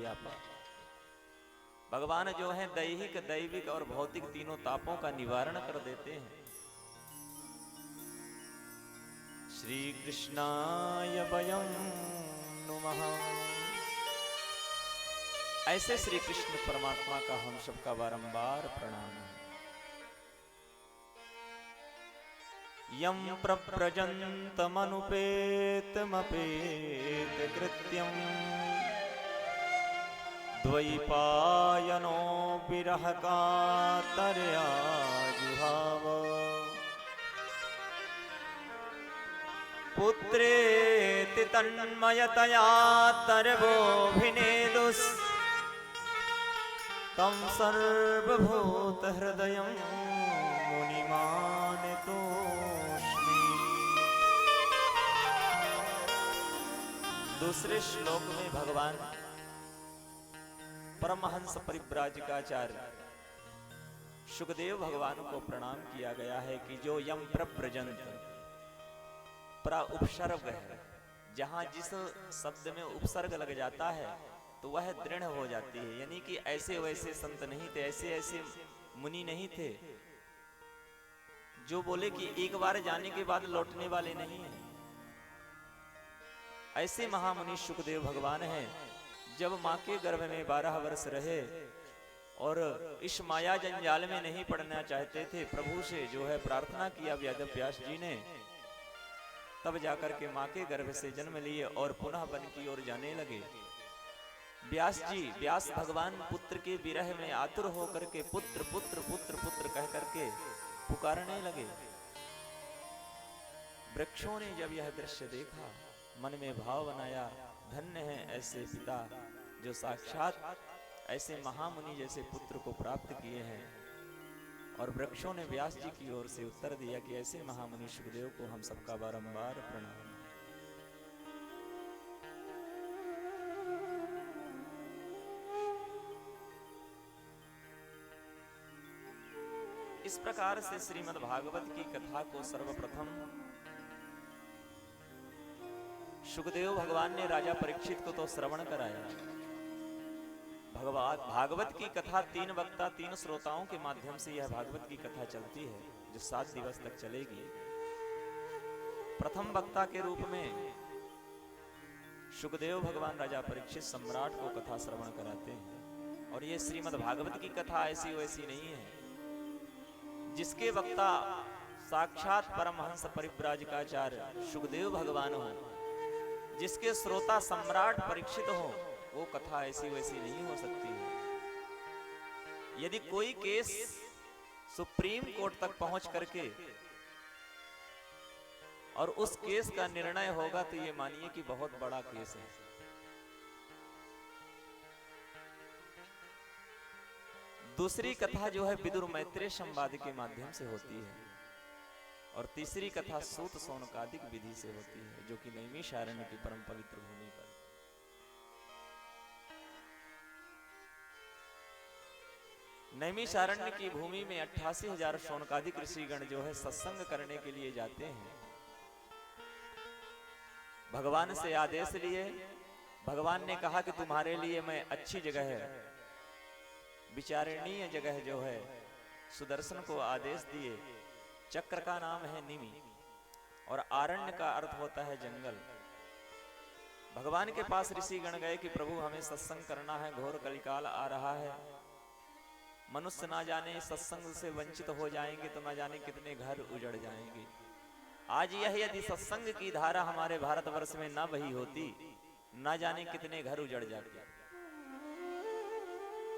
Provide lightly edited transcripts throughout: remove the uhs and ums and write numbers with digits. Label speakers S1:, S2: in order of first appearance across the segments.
S1: व्यापक। भगवान जो है दैहिक, दैविक और भौतिक तीनों तापों का निवारण कर देते हैं। श्री कृष्णाय वयं नुमः। ऐसे श्री कृष्ण परमात्मा का हम सबका बारंबार प्रणाम है। यं प्रव्रजन्तमनुपेतमपेत कृत्यम् द्वैपायनो विरह कातर्या जुहाव। पुत्रेति तन्मयतया तर्वोऽभिनेदुस् तं सर्वभूतहृदयं मुनिमानतोऽस्मि। दूसरे श्लोक में भगवान परमहंस परिव्राजकाचार्य शुकदेव भगवान को प्रणाम किया गया है कि जो यम प्रव्रजंत, प्रा उपसर्ग है, जहां जिस शब्द में उपसर्ग लग जाता है तो वह दृढ़ हो जाती है। यानी कि ऐसे वैसे संत नहीं थे, ऐसे ऐसे मुनि नहीं थे जो बोले कि एक बार जाने के बाद लौटने वाले नहीं हैं। ऐसे महामुनि शुकदेव भगवान हैं। जब मां के गर्भ में 12 वर्ष रहे और इस माया जंजाल में नहीं पड़ना चाहते थे, प्रभु से जो है प्रार्थना किया वेद व्यास जी ने, तब जाकर के मां के गर्भ से जन्म लिए और पुनः वन की ओर जाने लगे। व्यास भगवान पुत्र के विरह में आतुर होकर के पुत्र पुत्र पुत्र पुत्र कह करके पुकारने लगे। वृक्षों ने जब यह दृश्य देखा, मन में भाव बनाया, धन्य है ऐसे पिता जो साक्षात ऐसे महामुनि जैसे पुत्र को प्राप्त किए हैं। और वृक्षों ने व्यास जी की ओर से उत्तर दिया कि ऐसे महामुनि शुकदेव को हम सबका बारंबार प्रणाम। इस प्रकार से श्रीमद् भागवत की कथा को सर्वप्रथम शुकदेव भगवान ने राजा परीक्षित को तो श्रवण कराया। भागवत की कथा 3 वक्ता 3 श्रोताओं के माध्यम से यह भागवत की कथा चलती है, जो 7 दिवस तक चलेगी। प्रथम वक्ता के रूप में शुकदेव भगवान राजा परीक्षित सम्राट को कथा श्रवण कराते हैं। और ये श्रीमद् भागवत की कथा ऐसी वैसी नहीं है। जिसके वक्ता साक्षात परमहंस परिव्राजकाचार्य शुकदेव भगवान हो, जिसके श्रोता सम्राट परीक्षित हो, वो कथा ऐसी वैसी नहीं हो सकती है। यदि कोई केस सुप्रीम कोर्ट तक पहुंच करके और उस केस का निर्णय होगा तो ये मानिए कि बहुत बड़ा केस है। दूसरी कथा जो है विदुर मैत्रेय संवाद के माध्यम से होती है। और तीसरी कथा सूत सौनकादिक विधि से होती है, जो कि नैमिषारण्य की परम पवित्र भूमि पर। नैमिषारण्य की भूमि में 88,000 सौनकादिक ऋषिगण जो है सत्संग करने के लिए जाते हैं। भगवान से आदेश लिए, भगवान ने कहा कि तुम्हारे लिए मैं अच्छी जगह है, विचारणीय जगह जो है, सुदर्शन को आदेश दिए। चक्र का नाम है निमि और आरण्य का अर्थ होता है जंगल। भगवान के पास ऋषिगण गए कि प्रभु हमें सत्संग करना है, घोर कलिकाल आ रहा है, मनुष्य ना जाने सत्संग से वंचित हो जाएंगे तो ना जाने कितने घर उजड़ जाएंगे। आज यह यदि सत्संग की धारा हमारे भारतवर्ष में ना बही होती, ना जाने कितने घर उजड़ जाते।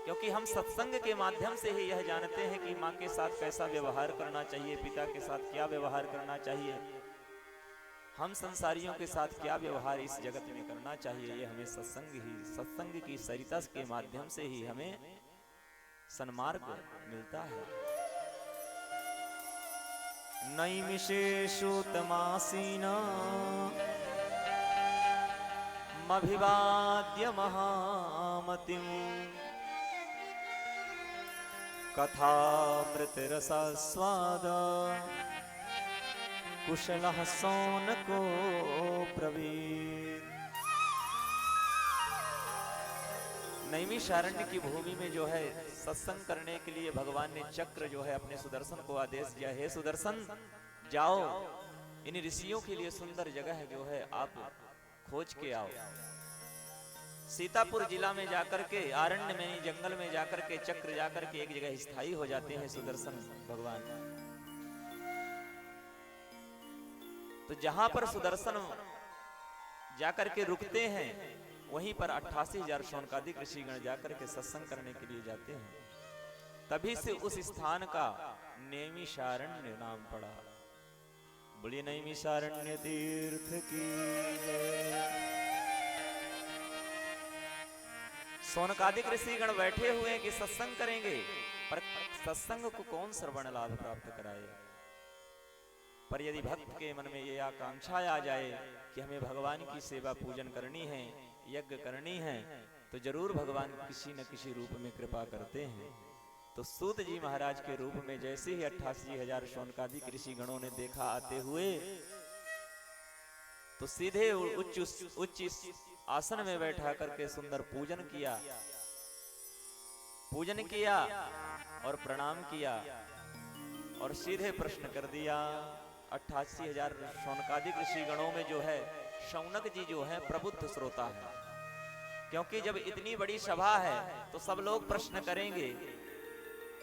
S1: क्योंकि हम सत्संग के माध्यम से ही यह जानते हैं कि माँ के साथ कैसा व्यवहार करना चाहिए, पिता के साथ क्या व्यवहार करना चाहिए, हम संसारियों के साथ क्या व्यवहार इस जगत में करना चाहिए। ये हमें सत्संग की सरिता के माध्यम से ही हमें सन्मार्ग मिलता है। नैमिषेषुतमासीना मभिवाद्य महामतिम् कथामृतरसास्वाद कुशलः सौनको ब्रवीत्। नैमिषारण्य की भूमि में जो है सत्संग करने के लिए भगवान ने चक्र जो है अपने सुदर्शन को आदेश दिया, हे सुदर्शन जाओ इन ऋषियों के लिए सुंदर जगह जो है आप खोज के आओ। सीतापुर जिला में जाकर के आरण्य में जंगल में जाकर के चक्र जाकर के एक जगह स्थायी हो जाते हैं सुदर्शन भगवान। तो जहां पर सुदर्शन जाकर के रुकते हैं वहीं पर 88,000 शौनकादिक ऋषिगण जाकर के सत्संग करने के लिए जाते हैं। तभी से उस स्थान का नैमिषारण्य नाम पड़ा। बोलिए नैमिषारण्य तीर्थ की जय। शौनकादिक ऋषिगण बैठे हुए हैं कि सत्संग करेंगे, पर सत्संग को कौन श्रवण लाभ प्राप्त कराए। पर यदि भक्त के मन में ये आकांक्षा आ जाए कि हमें भगवान की सेवा पूजन करनी है, यज्ञ करनी है, तो जरूर भगवान किसी न किसी रूप में कृपा करते हैं। तो सूत जी महाराज के रूप में जैसे ही 88,000 शौनकादिक ऋषिगणों ने देखा आते हुए, तो सीधे उच्च आसन में बैठा करके सुंदर पूजन किया और प्रणाम किया और सीधे प्रश्न कर दिया। 88,000 शौनकादिक ऋषिगणों में जो है शौनक जी जो है प्रबुद्ध श्रोता है, क्योंकि जब इतनी बड़ी सभा है तो सब लोग प्रश्न करेंगे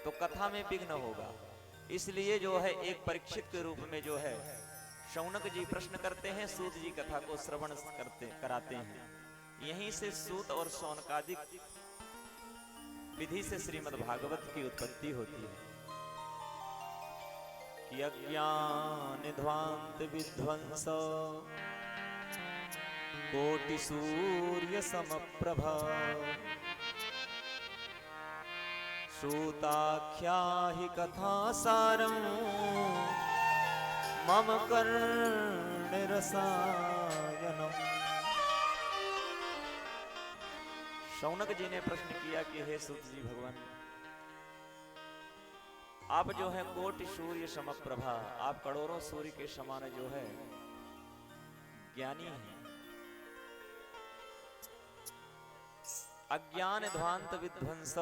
S1: तो कथा में विघ्न होगा। इसलिए जो है एक परीक्षित के रूप में जो है शौनक जी प्रश्न करते हैं, सूत जी कथा को श्रवण कराते हैं। यहीं से सूत और शौनकादिक विधि से श्रीमद् भागवत की उत्पत्ति होती है कि अज्ञान ध्वांत विध्वंस कोटि सूर्य समप्रभा श्रुताख्या हि कथा सारं मम कर्णे रसायनम्। शौनक जी ने प्रश्न किया कि हे सूत जी भगवान, आप जो है कोटि सूर्य समप्रभा, आप करोड़ों सूर्य के समान जो है ज्ञानी हैं। अज्ञान ध्वांत विध्वंस,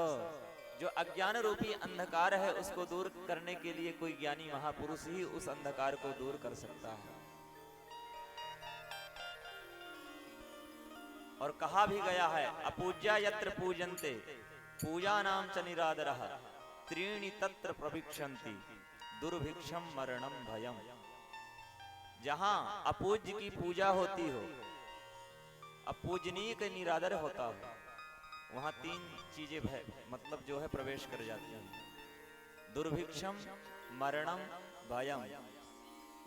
S1: जो अज्ञान रूपी अंधकार है उसको दूर करने के लिए कोई ज्ञानी महापुरुष ही उस अंधकार को दूर कर सकता है। और कहा भी गया है अपूज्या यत्र पूजन्ते पूजा नाम च निरादरः त्रीणि तत्र प्रभिक्षन्ति दुर्भिक्षम मरणम भयम। जहां अपूज्य की पूजा होती हो, अपूजनीय के निरादर होता हो, वहां तीन चीजें मतलब जो है प्रवेश कर जाती हैं, दुर्भिक्षम मरणम भयम।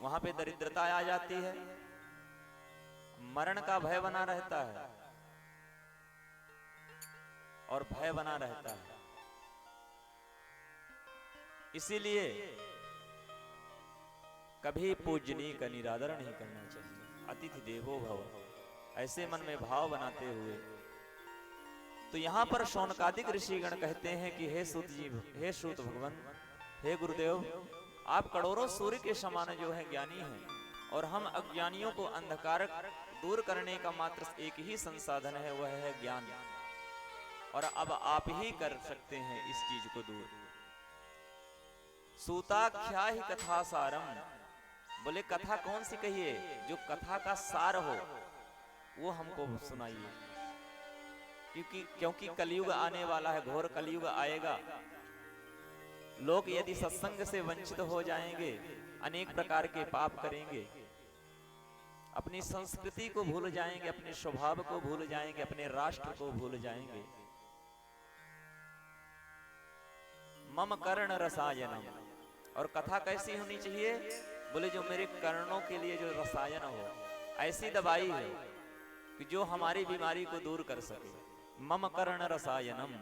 S1: वहां पे दरिद्रता आ जाती है, मरण का भय बना रहता है और भय बना रहता है। इसीलिए कभी पूजनीय का निरादर नहीं करना चाहिए। अतिथि देवो भव, ऐसे मन में भाव बनाते हुए। तो यहां पर शौनकादिक ऋषिगण कहते हैं कि हे सूत जी, हे सूत भगवान, हे गुरुदेव, आप करोड़ों सूर्य के समान जो है ज्ञानी हैं और हम अज्ञानियों को अंधकार दूर करने का मात्र एक ही संसाधन है, वह है ज्ञान। और अब आप ही कर सकते हैं इस चीज को दूर। सूताख्या ही कथा सारम, बोले कथा कौन सी कहिए, जो कथा का सार हो वो हमको सुनाइए। क्योंकि कलयुग आने वाला है, घोर कलयुग आएगा। लोग यदि सत्संग से वंचित हो जाएंगे, अनेक प्रकार के पाप करेंगे, अपनी संस्कृति को भूल जाएंगे, अपने स्वभाव को भूल जाएंगे, अपने राष्ट्र को भूल जाएंगे। मम कर्ण रसायनम, और कथा कैसी होनी चाहिए, बोले जो मेरे कर्णों के लिए जो रसायन हो, ऐसी दवाई हो कि जो हमारी बीमारी को दूर कर सके। मम कर्ण रसायनम,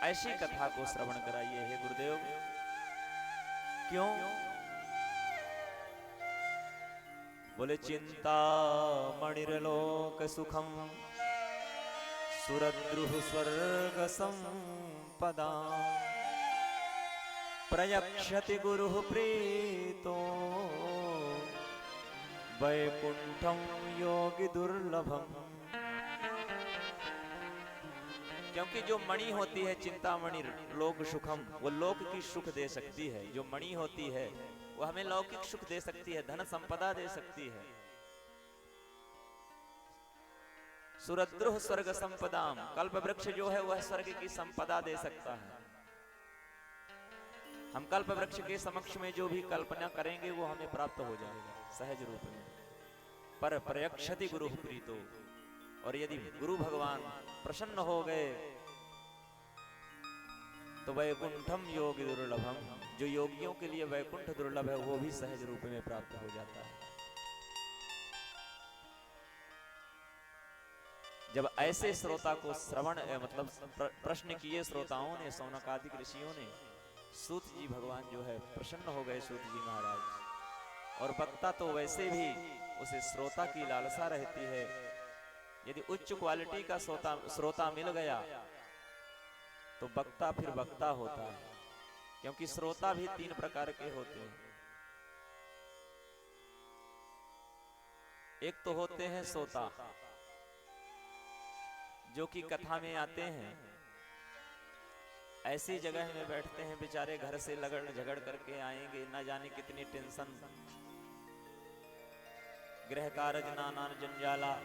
S1: ऐसी कथा को श्रवण कराइए हे गुरुदेव। क्यों? बोले चिंता मणिर्लोक सुखम सुरद्रुह स्वर्ग संपदा प्रयक्षति गुरुः प्रीतो वैकुंठम योगी दुर्लभम। क्योंकि जो मणि होती है चिंतामणि लोक सुखम, वो लोक की सुख दे सकती है। जो मणि होती है वो हमें लौकिक सुख दे सकती है, धन संपदा दे सकती है। सुरद्रुह स्वर्ग संपदाम, कल्प वृक्ष जो है वह स्वर्ग की संपदा दे सकता है। हम कल्प वृक्ष के समक्ष में जो भी कल्पना करेंगे वो हमें प्राप्त हो जाएगा सहज रूप में। पर प्रयक्षति गुरु प्रीतो, और यदि गुरु भगवान प्रसन्न हो गए तो वैकुंठम योगी दुर्लभम, जो योगियों के लिए वैकुंठ दुर्लभ है वो भी सहज रूप में प्राप्त हो जाता है। जब ऐसे श्रोता को श्रवण मतलब प्रश्न किए श्रोताओं ने, शौनक आदि ऋषियों ने, सूत जी भगवान जो है प्रसन्न हो गए, सूत जी महाराज। और वक्ता तो वैसे भी उसे श्रोता की लालसा रहती है, यदि उच्च क्वालिटी का श्रोता मिल गया तो वक्ता फिर वक्ता होता है। क्योंकि श्रोता भी 3 प्रकार के होते हैं। एक तो होते हैं श्रोता जो कि कथा में आते हैं, ऐसी जगह में बैठते हैं बेचारे, घर से लगड़ झगड़ करके आएंगे, ना जाने कितनी टेंशन, गृह कार्य नाना जंजाला,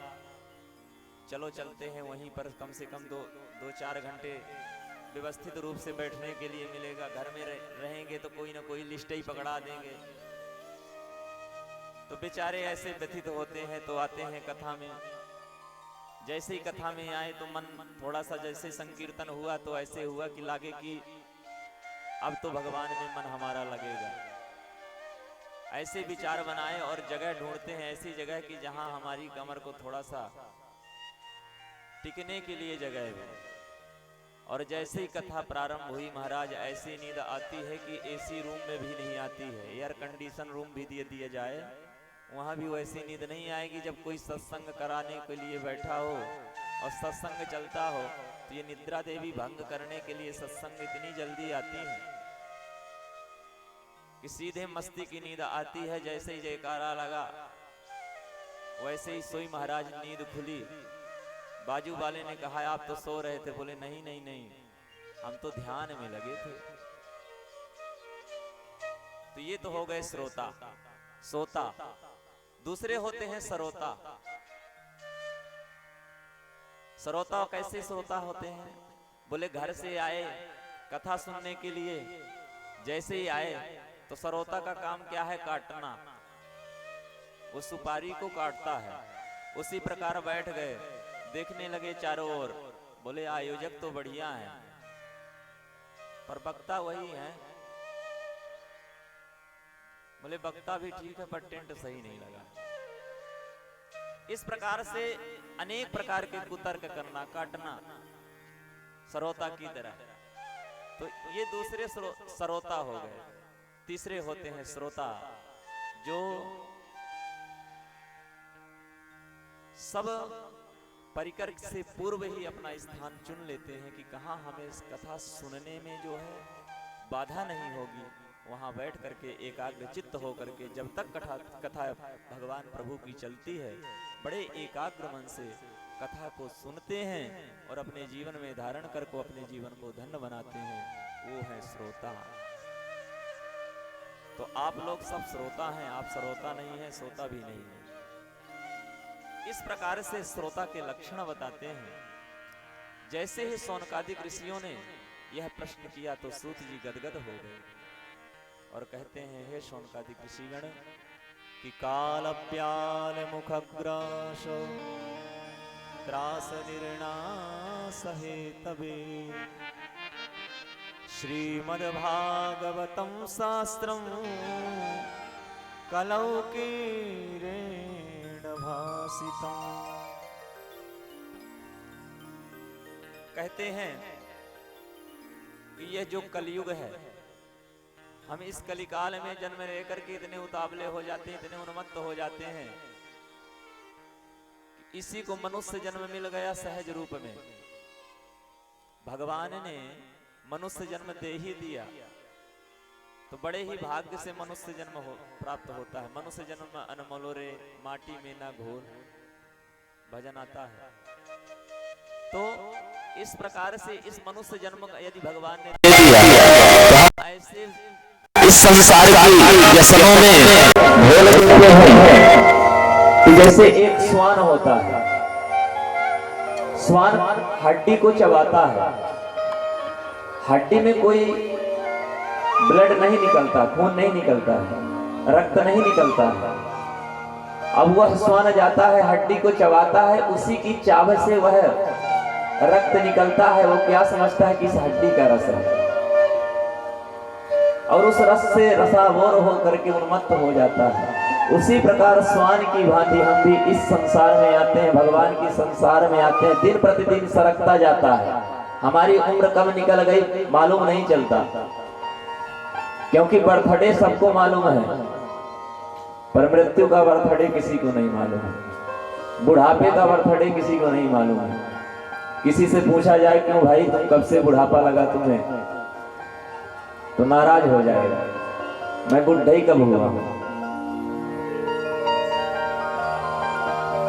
S1: चलो चलते हैं वहीं पर कम से कम 2-4 घंटे व्यवस्थित रूप से बैठने के लिए मिलेगा। घर में रहेंगे तो कोई ना कोई लिस्ट ही पकड़ा देंगे। तो बेचारे ऐसे व्यथित होते हैं, तो आते हैं कथा में। जैसे ही कथा में आए तो मन थोड़ा सा, जैसे संकीर्तन हुआ तो ऐसे हुआ कि लागे कि अब तो भगवान में मन हमारा लगेगा। ऐसे विचार बनाए और जगह ढूंढते हैं, ऐसी जगह कि जहां हमारी कमर को थोड़ा सा टिकने के लिए जगह है। और जैसे ही कथा प्रारंभ हुई महाराज, ऐसी नींद आती है कि एसी रूम में भी नहीं आती है। एयर कंडीशन रूम भी दिया जाए, वहां भी वैसी नींद नहीं आएगी। जब कोई सत्संग कराने के लिए बैठा हो और सत्संग चलता हो तो ये निद्रा देवी भंग करने के लिए सत्संग इतनी जल्दी आती है कि सीधे मस्ती की नींद आती है। जैसे ही जयकारा लगा वैसे ही सोई महाराज नींद खुली। बाजू वाले ने कहा आप तो सो रहे थे, बोले नहीं नहीं नहीं, हम तो ध्यान में लगे थे। तो ये तो हो गए श्रोता सोता। दूसरे होते हैं सरोता। सरोता कैसे श्रोता होते हैं? बोले घर से आए कथा सुनने के लिए, जैसे ही आए तो सरोता का काम क्या है? काटना। वो सुपारी को काटता है। उसी प्रकार बैठ गए, देखने लगे चारों ओर, बोले आयोजक तो बढ़िया है पर वक्ता वही है। बोले वक्ता भी ठीक है पर टेंट सही नहीं लगा। इस प्रकार से अनेक प्रकार के कुतर्क करना, काटना सरोता की तरह। तो ये दूसरे सरोता हो गए। तीसरे होते हैं श्रोता, जो सब परिकर से पूर्व ही अपना स्थान चुन लेते हैं कि कहाँ हमें इस कथा सुनने में जो है बाधा नहीं होगी, वहां बैठ करके एकाग्र चित्त होकर के जब तक कथा भगवान प्रभु की चलती है, बड़े एकाग्र मन से कथा को सुनते हैं और अपने जीवन में धारण कर को अपने जीवन को धन्य बनाते हैं। वो है श्रोता। तो आप लोग सब श्रोता हैं, आप श्रोता नहीं है, श्रोता भी नहीं है। इस प्रकार से श्रोता के लक्षण बताते हैं। जैसे ही शौनकादिक ऋषियों ने यह प्रश्न किया तो सूत जी गदगद हो गए और कहते हैं, हे शौनकादिक ऋषिगण, कि काल प्याल मुखग्रास त्रास निर्णास हे तबे श्रीमद्भागवतं शास्त्रं कलौ कीरेण भासितम्। कहते हैं कि यह जो कलयुग है, हम इस कलिकाल में जन्म लेकर के इतने उतावले हो जाते हैं, इतने उन्मत्त हो जाते हैं कि इसी को मनुष्य जन्म मिल गया सहज रूप में। भगवान ने मनुष्य जन्म दे ही दिया तो बड़े ही भाग्य से मनुष्य जन्म प्राप्त होता है। मनुष्य जन्म में अनमोल रे माटी में ना घोर भजन आता है। तो इस प्रकार से इस मनुष्य जन्म यदि भगवान ने दे दिया तो ऐसे इस संसार की व्यसनों में ढोल चुके हैं कि जैसे एक श्वान होता है, श्वान हड्डी को चबाता है, हड्डी में कोई ब्लड नहीं निकलता, खून नहीं निकलता है, रक्त नहीं निकलता है। अब वह श्वान जाता है, हड्डी को चबाता है, उसी की चाव से वह रक्त निकलता है। वो क्या समझता है कि इस हड्डी का रस है, और उस रस से रसावोर हो करके उन्मत्त हो जाता है। उसी प्रकार श्वान की भांति हम भी इस संसार में आते हैं, भगवान की संसार में आते हैं, दिन प्रतिदिन सरकता जाता है। हमारी उम्र कब निकल गई मालूम नहीं चलता, क्योंकि बर्थडे सबको मालूम है, पर मृत्यु का बर्थडे किसी को नहीं मालूम है, बुढ़ापे का बर्थडे किसी को नहीं मालूम है। किसी से पूछा जाए क्यों भाई तुम कब से बुढ़ापा लगा तुम्हें, तो नाराज हो जाएगा, मैं बुढ़ा ही कब हुआ।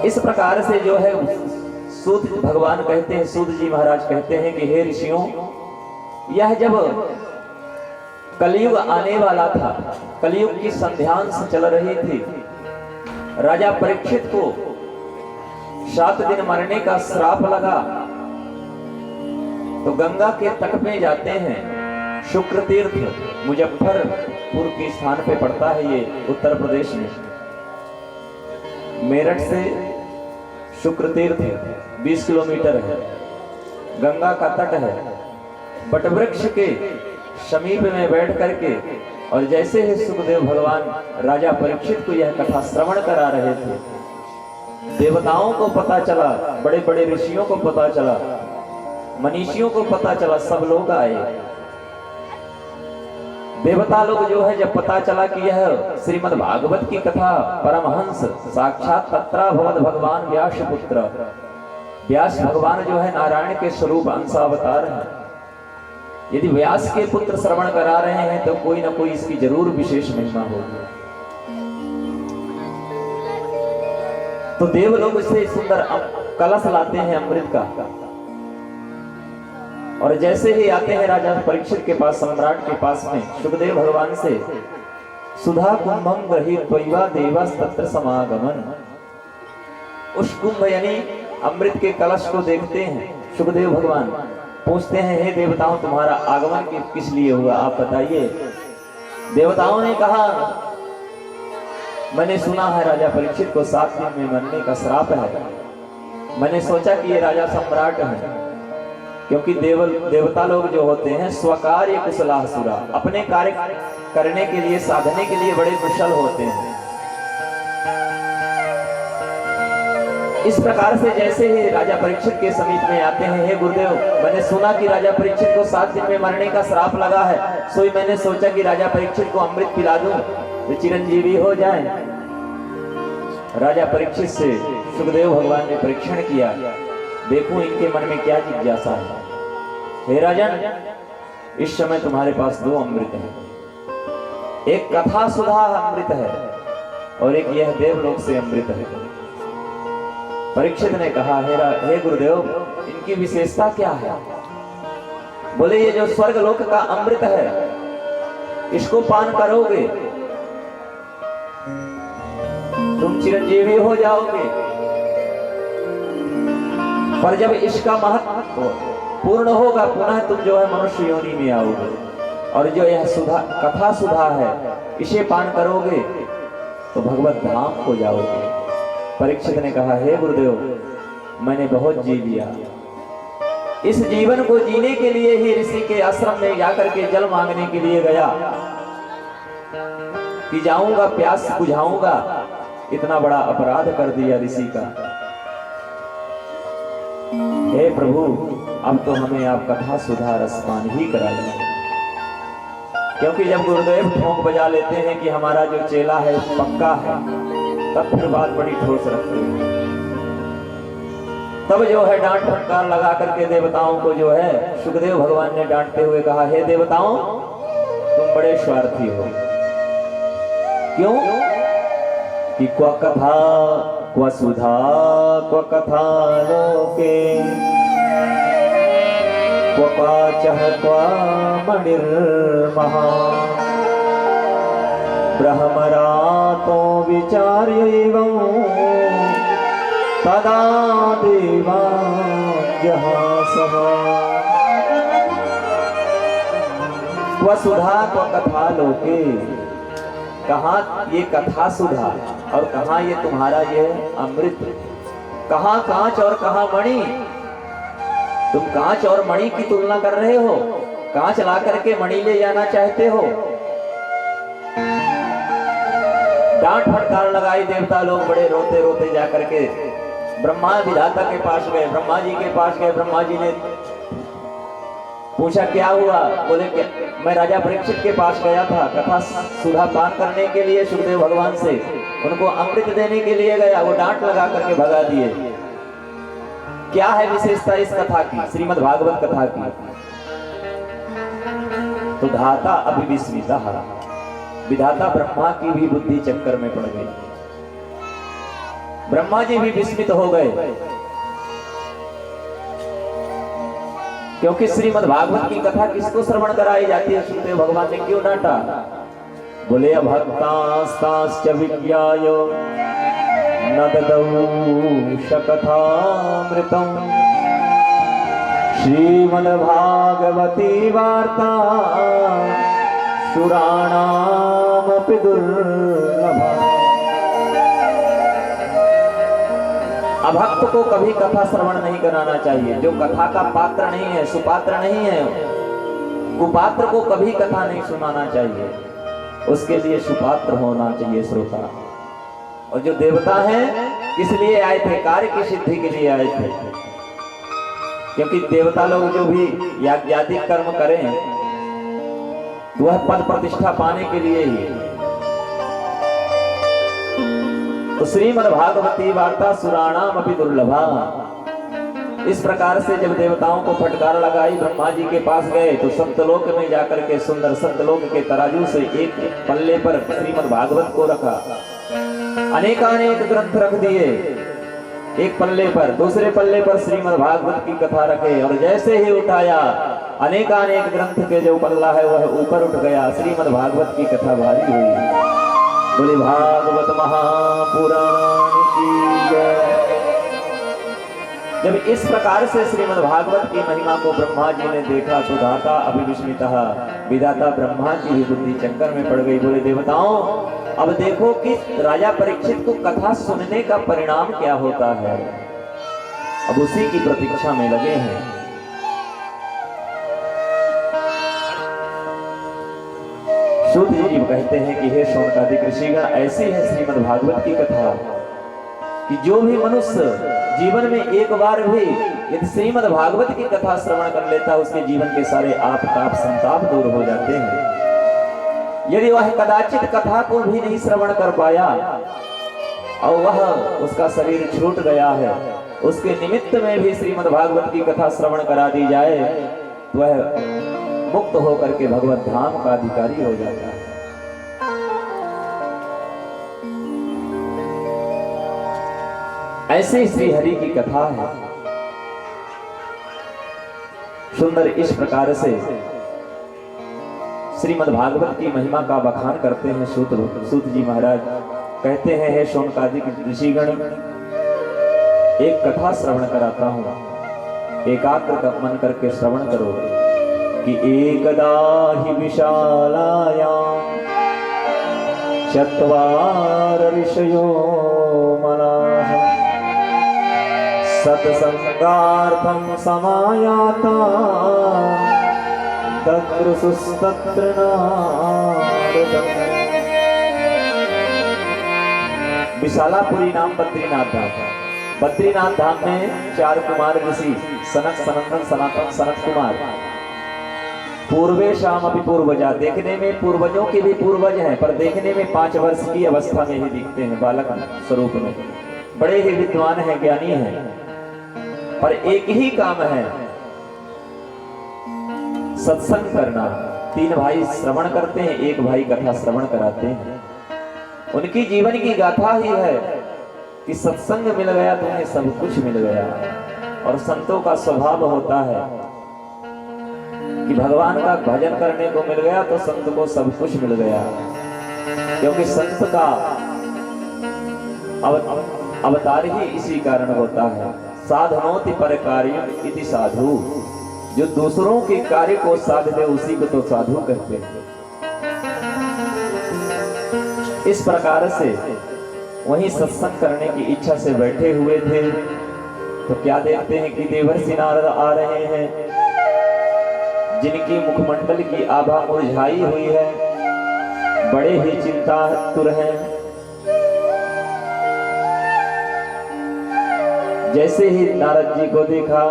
S1: इस प्रकार से जो है सूत भगवान कहते हैं, सूत जी महाराज कहते हैं कि हे ऋषियों, यह जब कलयुग आने वाला था, कलयुग की संध्यांश चल रही थी, राजा परीक्षित को 7 दिन मरने का श्राप लगा, तो गंगा के तट पे जाते हैं। शुक्र तीर्थ मुजफ्फरपुर के स्थान पे पड़ता है, ये उत्तर प्रदेश में। मेरठ से शुक्र तीर्थ 20 किलोमीटर है, गंगा का तट है। बटवृक्ष के समीप में बैठ करके और जैसे ही सुखदेव भगवान राजा परीक्षित को यह कथा श्रवण करा रहे थे, देवताओं को पता चला, बड़े बड़े ऋषियों को पता चला, मनीषियों को पता चला, सब लोग आए। देवता लोग जो है जब पता चला कि यह श्रीमद् भागवत की कथा परमहंस साक्षात तत्राभवत भगवान व्यास पुत्र, व्यास भगवान जो है नारायण के स्वरूप अंशावतार है, यदि व्यास के पुत्र श्रवण करा रहे हैं तो कोई ना कोई इसकी जरूर विशेष महिमा होगी। तो देव लोग से सुंदर कलश लाते हैं अमृत का, और जैसे ही आते हैं राजा परीक्षित के पास, सम्राट के पास में, सुखदेव भगवान से सुधा कुंभम गृहीत्वा देवस तत्र समागमन, उस कुंभ यानी अमृत के कलश को देखते हैं। सुखदेव भगवान पूछते हैं, हे देवताओं तुम्हारा आगमन किस लिए हुआ, आप बताइए। देवताओं ने कहा, मैंने सुना है राजा परीक्षित को 7 दिन में मरने का श्राप है, मैंने सोचा कि ये राजा सम्राट है, क्योंकि देवता लोग जो होते हैं स्वकार्य कुशलासुरा, अपने कार्य करने के लिए, साधने के लिए बड़े कुशल होते हैं। इस प्रकार से जैसे ही राजा परीक्षित के समीप में आते हैं, हे गुरुदेव, मैंने सुना कि राजा परीक्षित को 7 दिन में मरने का श्राप लगा है, सो मैंने सोचा कि राजा परीक्षित को अमृत पिला दूं तो चिरंजीवी हो जाए। राजा परीक्षित से सुखदेव भगवान ने परीक्षण किया, देखो इनके मन में क्या जिज्ञासा है। हे राजन, इस समय तुम्हारे पास 2 अमृत हैं, एक कथा सुधा अमृत है और एक यह देवलोक से अमृत है। परीक्षित ने कहा, हे गुरुदेव, इनकी विशेषता क्या है? बोले, ये जो स्वर्ग लोक का अमृत है, इसको पान करोगे तुम चिरंजीवी हो जाओगे, पर जब इसका महत्व पूर्ण होगा पुनः तुम जो है मनुष्य योनि में आओगे, और जो यह सुधा कथा सुधा है, इसे पान करोगे तो भगवत धाम को जाओगे। परीक्षित ने कहा, हे गुरुदेव, मैंने बहुत जी लिया, इस जीवन को जीने के लिए ही ऋषि के आश्रम में जाकर के जल मांगने के लिए गया कि जाऊंगा प्यास बुझाऊंगा, इतना बड़ा अपराध कर दिया ऋषि का। हे प्रभु, अब तो हमें आप कथा सुधा रसपान ही कराइए, क्योंकि जब गुरुदेव ठोंक बजा लेते हैं कि हमारा जो चेला है पक्का है, तब फिर बात बड़ी ठोस रखते हैं। तब जो है डांट फटकार लगा करके देवताओं को जो है सुखदेव भगवान ने डांटते हुए कहा, हे देवताओं, तुम बड़े स्वार्थी हो। क्यों? कि क्व कथा क्व सुधा क्व कथा लोके क्वकाचः क्वा मणिर्महा ब्रह्मरातो विचार्यैवं तदा देवाञ्जहासः। स्वसुधा कथा लोके, कहाँ ये कथा सुधा और कहाँ ये तुम्हारा ये अमृत, कहाँ कांच और कहाँ मणि। तुम कांच और मणि की तुलना कर रहे हो, कांच ला करके मणि ले जाना चाहते हो। डांट फटकार लगाई, देवता लोग बड़े रोते रोते जाकर के ब्रह्मा विधाता के पास गए, ब्रह्मा जी के पास गए। ब्रह्मा जी ने पूछा क्या हुआ? बोले कि मैं राजा परीक्षित के पास गया था कथा सुधा पान करने के लिए सुखदेव भगवान से, उनको अमृत देने के लिए गया, वो डांट लगा करके भगा दिए। क्या है विशेषता इस कथा की, श्रीमद् भागवत कथा की? तो धाता अभिविस्मितः, विधाता ब्रह्मा की भी बुद्धि चक्कर में पड़ गई, ब्रह्मा जी भी विस्मित हो गए। क्योंकि श्रीमद् भागवत की कथा किसको श्रवण कराई जाती है? सुखदेव भगवान ने क्यों डांटा? बोले अभक्तास्ताश्च विज्ञाय न ददौ शकथामृतम् श्रीमद् भागवती वार्ता शुराणामपि दुर्लभा। अभक्त को कभी कथा श्रवण नहीं कराना चाहिए। जो कथा का पात्र नहीं है, सुपात्र नहीं है, कुपात्र को कभी कथा नहीं सुनाना चाहिए। उसके लिए सुपात्र होना चाहिए, श्रोता। और जो देवता हैं किस लिए आए थे? कार्य की सिद्धि के लिए आए थे। क्योंकि देवता लोग जो भी याज्ञादिक कर्म करें वह पद प्रतिष्ठा पाने के लिए ही। तो श्रीमद् भागवती वार्ता सुराणाम अपि दुर्लभा। इस प्रकार से जब देवताओं को फटकार लगाई, ब्रह्मा जी के पास गए तो सप्तलोक में जाकर के सुंदर सप्तलोक के तराजू से एक पल्ले पर श्रीमद् भागवत को रखा, अनेकानेक ग्रंथ रख दिए एक पल्ले पर, दूसरे पल्ले पर श्रीमद् भागवत की कथा रखे, और जैसे ही उठाया अनेकानेक ग्रंथ के जो पल्ला है वह ऊपर उठ गया। श्रीमद् भागवत की कथा भारी हुई। बोले भागवत महापुराण की जय। जब इस प्रकार से श्रीमद् भागवत की महिमा को ब्रह्मा जी ने देखा तो धाता अभिविस्मितः, विधाता ब्रह्मा की भी बुद्धि चक्कर में पड़ गई। बोले देवताओं, अब देखो कि राजा परीक्षित को कथा सुनने का परिणाम क्या होता है। अब उसी की प्रतीक्षा में लगे हैं। सूत जी कहते हैं कि हे शौनकादिक ऋषिगण, ऐसी है श्रीमद् भागवत की कथा कि जो भी मनुष्य जीवन में एक बार भी यदि श्रीमद् भागवत की कथा श्रवण कर लेता, उसके जीवन के सारे आप ताप संताप दूर हो जाते हैं। यदि वह कदाचित कथा को भी नहीं श्रवण कर पाया और वह उसका शरीर छूट गया है, उसके निमित्त में भी श्रीमद् भागवत की कथा श्रवण करा दी जाए तो वह मुक्त होकर के भगवत धाम का अधिकारी हो जाता है। ऐसे श्री हरि की कथा है। सुंदर इस प्रकार से श्रीमद् भागवत की महिमा का बखान करते हैं सूत जी महाराज। कहते हैं हे शौनकादिक ऋषिगण, एक कथा श्रवण कराता हूं, एकाग्र मन करके श्रवण करो कि एकदा हि विशालायां चत्वार ऋषयो मनाः सत्संगार्थं समायाता तत्र सुस्तत्र नारदम्। विशालापुरी नाम बद्रीनाथ धाम। बद्रीनाथ धाम में 4 कुमार ऋषि सनक, सनंदन, सनातन, सनत कुमार पूर्वे शाम अभी पूर्वजा, देखने में पूर्वजों के भी पूर्वज हैं, पर देखने में 5 वर्ष की अवस्था में ही दिखते हैं, बालक स्वरूप में। बड़े ही विद्वान हैं, ज्ञानी हैं, पर एक ही काम है सत्संग करना। 3 भाई श्रवण करते हैं, 1 भाई कथा श्रवण कराते हैं। उनकी जीवन की गाथा ही है कि सत्संग मिल गया तो उन्हें सब कुछ मिल गया। और संतों का स्वभाव होता है कि भगवान का भजन करने को मिल गया तो संत को सब कुछ मिल गया, क्योंकि संत का अवतार ही इसी कारण होता है। साधनोति पर कार्य इति साधु, जो दूसरों के कार्य को साध दे उसी को तो साधु कहते हैं। इस प्रकार से वहीं सत्संग करने की इच्छा से बैठे हुए थे, तो क्या देखते हैं कि देवर्षि नारद आ रहे हैं, जिनकी मुखमंडल की आभा मुरझाई हुई है, बड़े ही चिंतातुर हैं। जैसे ही नारद जी को देखा,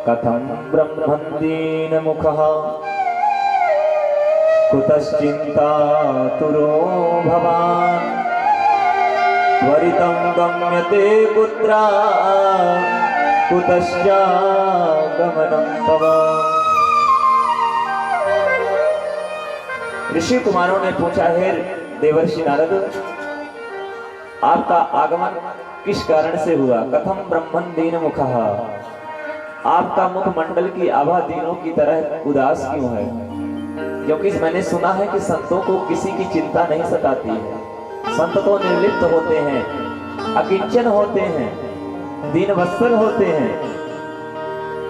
S1: कथम ब्रह्मन्दीन मुखः कुतश्चिन्तातुरो भवान् त्वरितं गम्यते कुत्र कुतश्चागमनं तव। ऋषि कुमारों ने पूछा, हे देवर्षि नारद, आपका आगमन किस कारण से हुआ? कथम ब्रह्मन्दीन मुखः, आपका मुखमंडल की आभा दिनों की तरह उदास क्यों है? क्योंकि मैंने सुना है कि संतों को किसी की चिंता नहीं सताती है। संत तो निर्लिप्त होते हैं, अकिंचन होते हैं, दीनवत्सल होते हैं।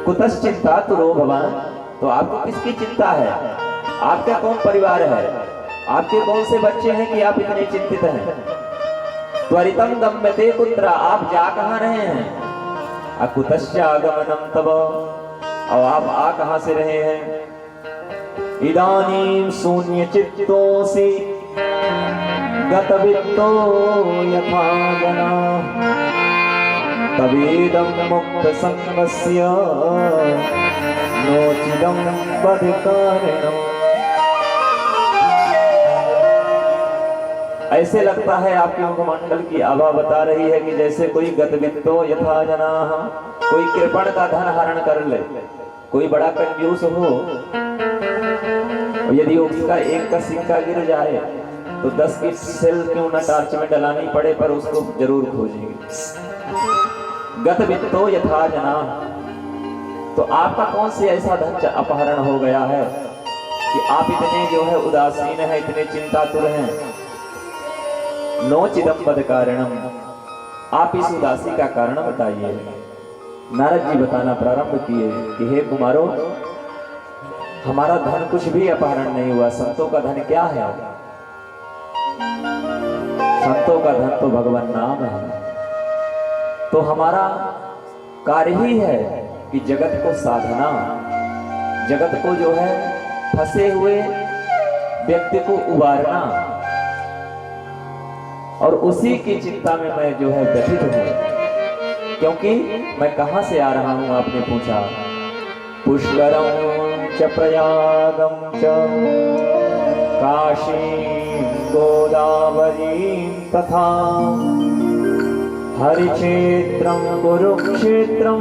S1: कुतश्चिन्तातुरो भवान्, तो आपको किसकी चिंता है? आपका कौन परिवार है? आपके कौन से बच्चे हैं कि आप इतने चिंतित हैं? त्वरितं गम्यते कुत्र, आप जा कहाँ रहे हैं? अकुतश्चागमनं तव, और आप आ कहाँ से रहे हैं? इदानीं शून्यचित्तोऽसि गतवित्तो यथा जनाः तवेदं मुक्तसङ्गस्य नोचिदं बद्धकारणम्। ऐसे लगता है आपके मुखमंडल की आभा बता रही है कि जैसे कोई गतवित्तो यथा जनाः, कोई कृपण का धन हरण कर ले, कोई बड़ा कंजूस हो, यदि उसका एक का सिक्का गिर जाए तो 10 की सेल क्यों न टार्च में डलानी पड़े, पर उसको जरूर खोजेंगे। गतवित्तो यथा जनाः, तो आपका कौन से ऐसा धन अपहरण हो गया है कि आप इतने जो है उदासीन है, इतने चिंतातुर हैं? नोचिदं बद्धकारणम्, आप इस उदासी का कारण बताइए। नारद जी बताना प्रारंभ किए कि हे कुमारों, हमारा धन कुछ भी अपहरण नहीं हुआ। संतों का धन क्या है? संतों का धन तो भगवान नाम है। तो हमारा कार्य ही है कि जगत को साधना, जगत को जो है फंसे हुए व्यक्ति को उबारना, और उसी की चिंता में मैं जो है व्यथित हूँ। क्योंकि मैं कहां से आ रहा हूं? आपने पूछा। पुष्करं च प्रयागं च काशीं गोदावरीं तथा हरिक्षेत्रं कुरुक्षेत्रं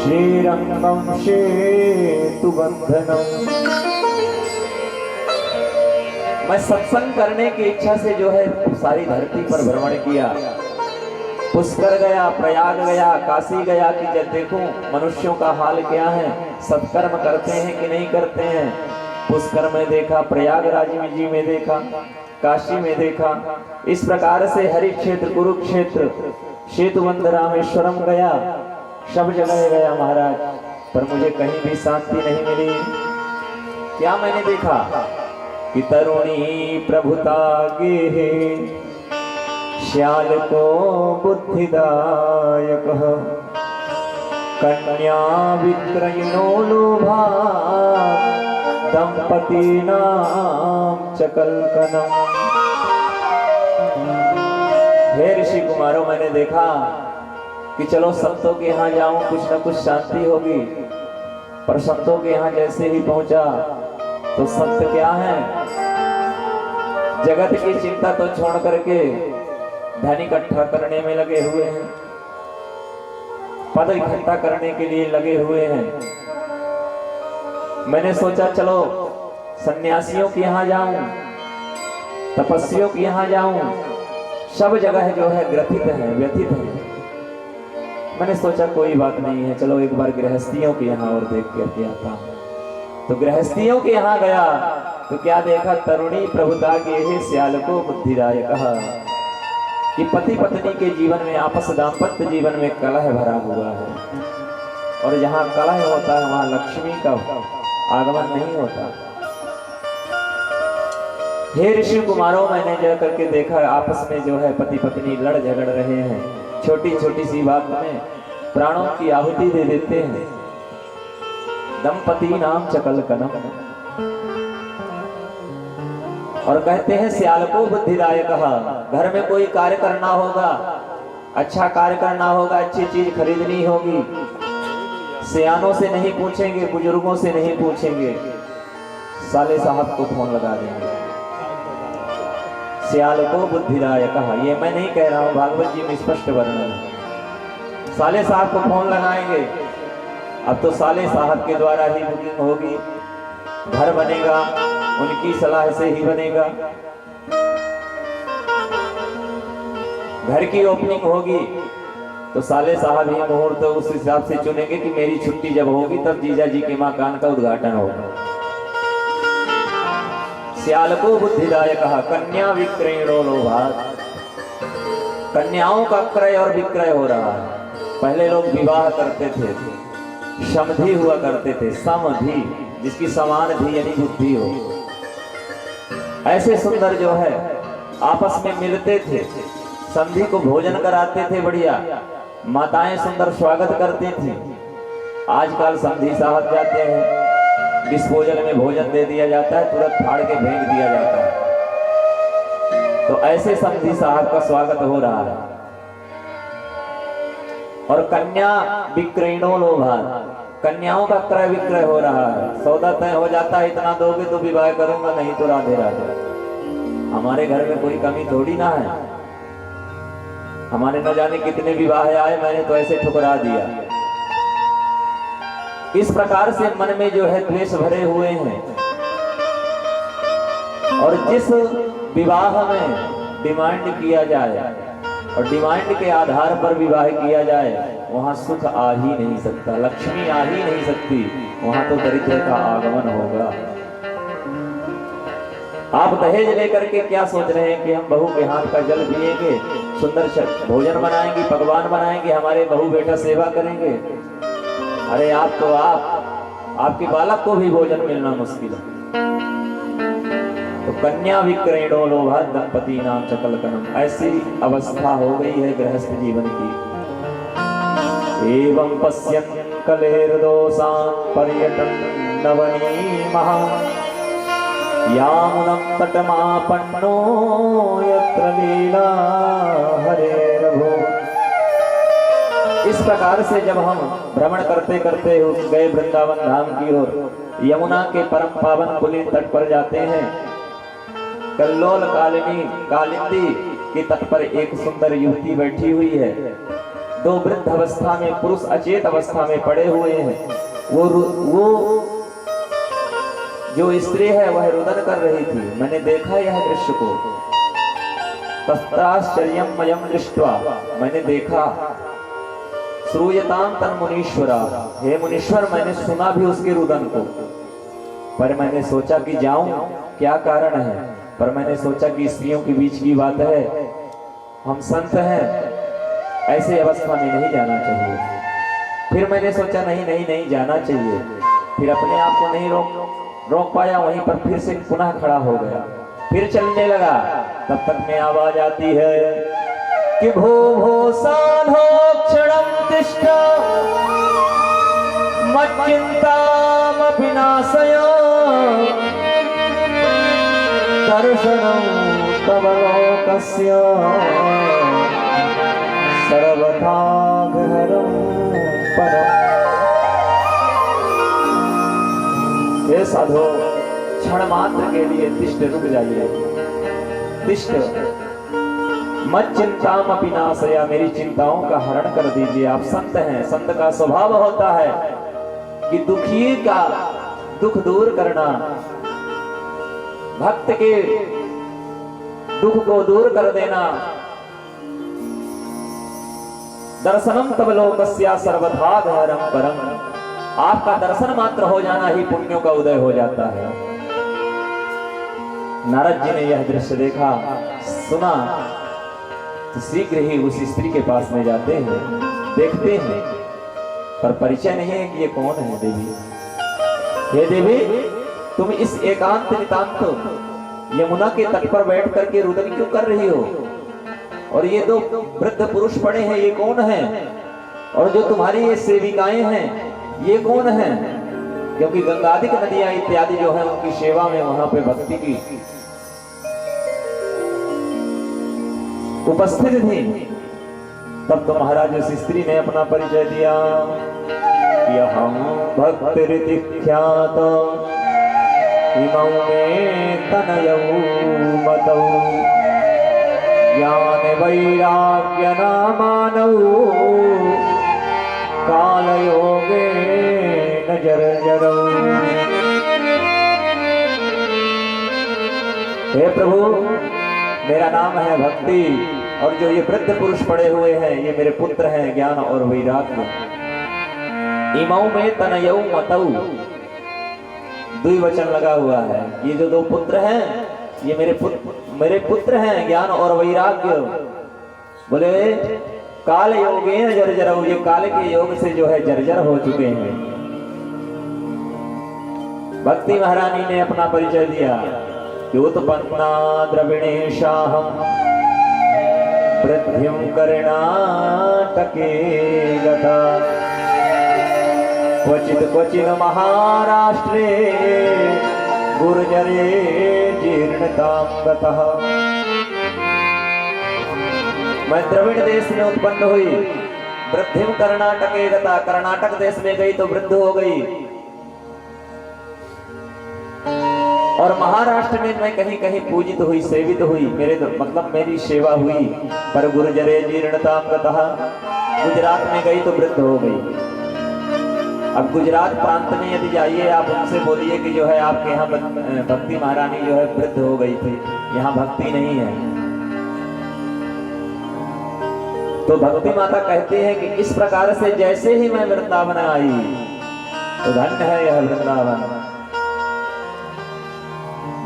S1: श्रीरंगं सेतुबंधनम्। मैं सत्संग करने की इच्छा से जो है सारी धरती पर भ्रमण किया। पुष्कर गया, प्रयाग गया, काशी गया कि जब देखूं मनुष्यों का हाल क्या है, सत्कर्म करते हैं कि नहीं करते हैं। पुष्कर में देखा, प्रयागराज में जी में देखा, काशी में देखा। इस प्रकार से हरि क्षेत्र, कुरुक्षेत्र, सेतुबंध, रामेश्वरम गया, सब जगह गया महाराज, पर मुझे कहीं भी शांति नहीं मिली। क्या मैंने देखा कि तरुणी प्रभुता गे श्याल को बुद्धिदायक, कन्या विक्रयणो लोभा दंपति नाम चकलकनम। हे ऋषि कुमारों, मैंने देखा कि चलो संतों के यहाँ जाऊं, कुछ न कुछ शांति होगी। पर संतों के यहाँ जैसे ही पहुंचा तो संत क्या है, जगत की चिंता तो छोड़ करके धन इकट्ठा करने में लगे हुए हैं, पद इकट्ठा करने के लिए लगे हुए हैं। मैंने सोचा चलो सन्यासियों के यहाँ जाऊं, तपस्वियों के यहाँ जाऊं, सब जगह जो है ग्रथित है, व्यथित है। मैंने सोचा कोई बात नहीं है, चलो एक बार गृहस्थियों के यहाँ और देख करके आता हूँ। तो गृहस्थियों के यहाँ गया तो क्या देखा, तरुणी प्रभुता के हे श्याल को बुद्धिदायक कहा कि पति पत्नी के जीवन में, आपस दाम्पत्य जीवन में कलह भरा हुआ है, और जहाँ कलह होता है वहाँ लक्ष्मी का आगमन नहीं होता। हे ऋषि कुमारों, मैंने जा करके देखा आपस में जो है पति पत्नी लड़ झगड़ रहे हैं, छोटी छोटी सी बात में प्राणों की आहुति दे देते हैं। दंपति नाम चकल कदम, और कहते हैं श्याल को बुद्धिदायक कहा, घर में कोई कार्य करना होगा, अच्छा कार्य करना होगा, अच्छी चीज खरीदनी होगी, सियानों से नहीं पूछेंगे, बुजुर्गों से नहीं पूछेंगे, साले साहब को फोन लगा देंगे। श्याल को बुद्धिदायक कहा, ये मैं नहीं कह रहा हूं, भागवत जी में स्पष्ट वर्णन है। साले साहब को फोन लगाएंगे। अब तो साले साहब के द्वारा ही बुकिंग होगी, घर बनेगा उनकी सलाह से ही बनेगा, घर की ओपनिंग होगी तो साले साहब ही मुहूर्त उस हिसाब से चुनेंगे कि मेरी छुट्टी जब होगी तब जीजा जी के मकान का उद्घाटन होगा। श्याल को बुद्धिदायक कहा, कन्या विक्रयणो लोभात, कन्याओं का क्रय और विक्रय हो रहा है। पहले लोग विवाह करते थे, समधि हुआ करते थे, समधि जिसकी समान भी यानी बुद्धि हो, ऐसे सुंदर जो है आपस में मिलते थे, संधि को भोजन कराते थे, बढ़िया माताएं सुंदर स्वागत करती थी। आजकल संधि साहब जाते हैं, डिस्पोजल में भोजन दे दिया जाता है, तुरंत फाड़ के फेंक दिया जाता है। तो ऐसे संधि साहब का स्वागत हो रहा है। और कन्या विक्रयणो लोभात, कन्याओं का क्रय विक्रय हो रहा है। सौदा तय हो जाता है, इतना दोगे तो विवाह करूंगा, नहीं तो राधे राधे। हमारे घर में कोई कमी थोड़ी ना है, हमारे न जाने कितने विवाह आए, मैंने तो ऐसे ठुकरा दिया। इस प्रकार से मन में जो है द्वेष भरे हुए हैं, और जिस विवाह में डिमांड किया जाए और डिमांड के आधार पर विवाह किया जाए, वहां सुख आ ही नहीं सकता, लक्ष्मी आ ही नहीं सकती, वहां तो दरिद्र का आगमन होगा। आप दहेज लेकर के क्या सोच रहे हैं कि हम बहू के हाथ का जल पिएंगे, सुंदर भोजन बनाएंगे, पकवान बनाएंगे, हमारे बहू बेटा सेवा करेंगे? अरे आप तो आपके बालक को भी भोजन मिलना मुश्किल है। तो कन्या विक्रयणो लोभात दंपति नाम चकल कनम, ऐसी अवस्था हो गई है गृहस्थ जीवन की। एवं पश्यन् कलेर्दोषान् पर्यटन् नवनीमः, यामुनं तटमापन्नो यत्र लीला हरेर्भो। इस प्रकार से जब हम भ्रमण करते करते गए वृंदावन धाम की ओर, यमुना के परम पावन पुलिन तट पर जाते हैं। कल्लोल कालिंदी के तट पर एक सुंदर युवती बैठी हुई है, दो वृद्ध अवस्था में पुरुष अचेत अवस्था में पड़े हुए हैं। वो जो स्त्री है वह रुदन कर रही थी। मैंने देखा यह दृश्य को, तत्राश्चर्यं मयं दृष्ट्वा, मैंने देखा। श्रूयतां तन् मुनीश्वरा, हे मुनीश्वर मैंने सुना भी उसके रुदन को, पर मैंने सोचा कि जाऊं, क्या कारण है, पर मैंने सोचा कि स्त्रियों के बीच की बात है, हम संत हैं, ऐसे अवस्था में नहीं जाना चाहिए। फिर मैंने सोचा नहीं जाना चाहिए, फिर अपने आप को नहीं रोक पाया, वहीं पर फिर से पुनः खड़ा हो गया, फिर चलने लगा। तब तक में आवाज आती है कि भो भो साधो क्षणं तिष्ठ मच्चिन्तामपि नाशय, दर्शनं तव लोकस्य सर्वथा गहनं परम्। हे साधो, क्षण मात्र के लिए तिष्ठ, रुक जाइए, तिष्ठ मत चिंतामपि नाशय, मेरी चिंताओं का हरण कर दीजिए। आप संत हैं, संत का स्वभाव होता है कि दुखी का दुख दूर करना, भक्त के दुख को दूर कर देना। दर्शनम तब लोकस्या सर्वथा धरम परम। आपका दर्शन मात्र हो जाना ही पुण्यों का उदय हो जाता है। नारद जी ने यह दृश्य देखा, सुना, तो शीघ्र ही उस स्त्री के पास में जाते हैं, देखते हैं, पर परिचय नहीं है कि ये कौन है देवी। हे देवी, तुम इस एकांत नितांत यमुना के तट पर बैठ करके रुदन क्यों कर रही हो? और ये दो वृद्ध पुरुष पड़े हैं, ये कौन है? और जो तुम्हारी ये सेविकाएं हैं, ये कौन है? क्योंकि गंगादिक नदियां इत्यादि जो है उनकी सेवा में वहां पे भक्ति की उपस्थित थी। तब तो महाराज उस स्त्री ने अपना परिचय दिया कि हम भक्त ख्यात इमौ में तनयौ मतौ ज्ञान वैराग्य नामानौ काल योगे नजर जरौ। हे प्रभु, मेरा नाम है भक्ति, और जो ये वृद्ध पुरुष पड़े हुए हैं ये मेरे पुत्र हैं ज्ञान और वैराग्य। इमौ में तनयौ मतौ, द्विवचन लगा हुआ है। ये जो दो पुत्र हैं ये मेरे पुत्र हैं ज्ञान और वैराग्य। बोले काल योगे जर्जरौ, ये काल के योग से जो है जर्जर हो चुके हैं। भक्ति महारानी ने अपना परिचय दिया कि उत्पन्ना द्रविणेशाहं पृथ्वीं कर्णाटके गता क्वचित् क्वचिन् महाराष्ट्रे गुर्जरे जीर्णतां गतः। मैं द्रविड़ देश में उत्पन्न हुई, वृद्धिम कर्णाटके गता, कर्नाटक देश में गई तो वृद्ध हो गई, और महाराष्ट्र में मैं कहीं कहीं पूजित हुई, सेवित हुई, मतलब मेरी सेवा हुई। पर गुर्जरे जीर्णतां गतः, गुजरात में गई तो वृद्ध हो गई। अब गुजरात प्रांत में यदि जाइए आप उनसे बोलिए कि जो है आपके यहाँ भक्ति महारानी जो है वृद्ध हो गई थी, यहाँ भक्ति नहीं है। तो भक्ति माता कहते हैं कि इस प्रकार से जैसे ही मैं वृंदावन आई तो धन्य है यह वृंदावन।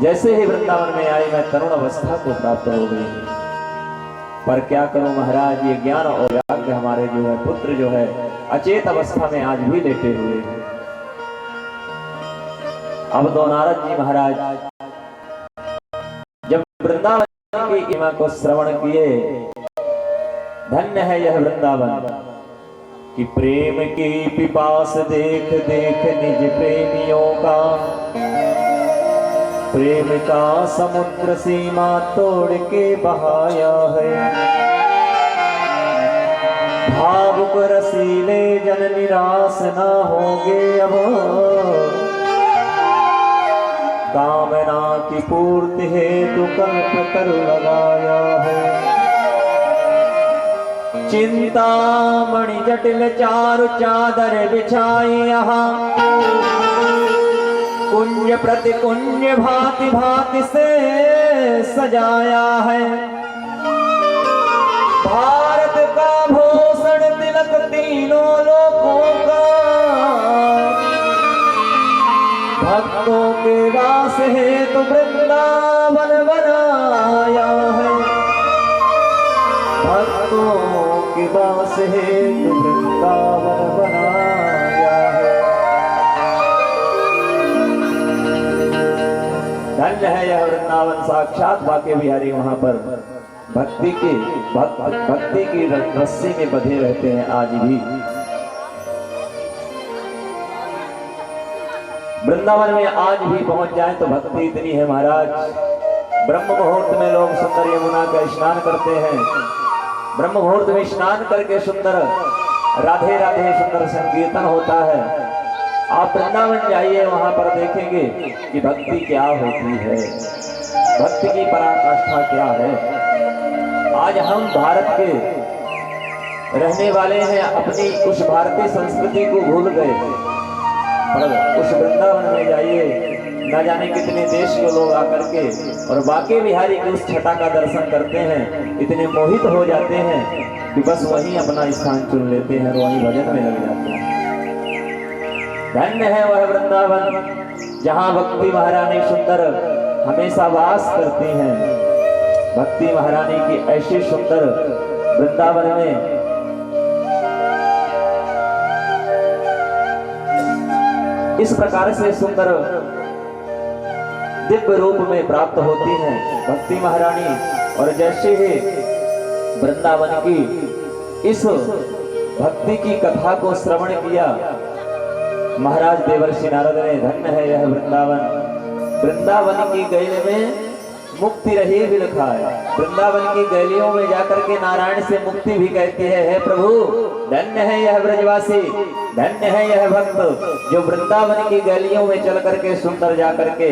S1: जैसे ही वृंदावन में आई मैं तरुण अवस्था को प्राप्त हो गई। पर क्या करूं महाराज, ये ज्ञान और वैराग्य हमारे जो है पुत्र जो है अचेत अवस्था में आज भी लेटे हुए हैं। अब तो नारद जी महाराज जब वृंदावन की महिमा को श्रवण किए, धन्य है यह वृंदावन कि प्रेम की पिपास देख देख निज प्रेमियों का, प्रेम का समुद्र सीमा तोड़ के बहाया है। भावुक रसीले जन निराश ना होंगे अब, कामना की पूर्ति हेतु कल्प कर लगाया है। चिंतामणि जटिल चारु चादर बिछाई यहाँ, कुंज प्रति कुंज भांति भांति से सजाया है। भारत का भूषण तिलक तीनों लोकों का, भक्तों के वास हेतु वृंदावन बनाया है। भक्तों के वास हेतु वृंदावन बनाया है। धन्य है यह वृंदावन, साक्षात बाके बिहारी वहां पर भक्ति की रस्सी में बंधे रहते हैं आज भी। वृंदावन में आज भी पहुंच जाए तो भक्ति इतनी है महाराज। ब्रह्म मुहूर्त में लोग सुंदर यमुना का स्नान करते हैं। ब्रह्म मुहूर्त में स्नान करके सुंदर राधे राधे सुंदर संकीर्तन होता है। आप वृंदावन जाइए, वहां पर देखेंगे कि भक्ति क्या होती है, भक्ति की पराकाष्ठा क्या है। आज हम भारत के रहने वाले हैं, अपनी उस भारतीय संस्कृति को भूल गए। पर उस वृंदावन में जाइए, न जाने कितने देश के लोग आकर के और बाके बिहारी की उस छटा का दर्शन करते हैं, इतने मोहित हो जाते हैं कि बस वहीं अपना स्थान चुन लेते हैं और वहीं भजन में लग जाते हैं। धन्य है वह वृंदावन जहाँ भक्ति महारानी सुंदर हमेशा वास करती हैं। भक्ति महारानी की ऐसी सुंदर वृंदावन में इस प्रकार से सुंदर दिव्य रूप में प्राप्त होती है भक्ति महारानी। और जैसे ही वृंदावन की इस भक्ति की कथा को श्रवण किया महाराज देवर्षि नारद ने, धन्य है यह वृंदावन, वृंदावन की गैल में मुक्ति रही भी लिखा है। वृंदावन की गैलियों में जाकर के नारायण से मुक्ति भी कहती है, हे प्रभु धन्य है यह ब्रजवासी, धन्य है यह भक्त जो वृंदावन की गैलियों में चल करके सुंदर जा करके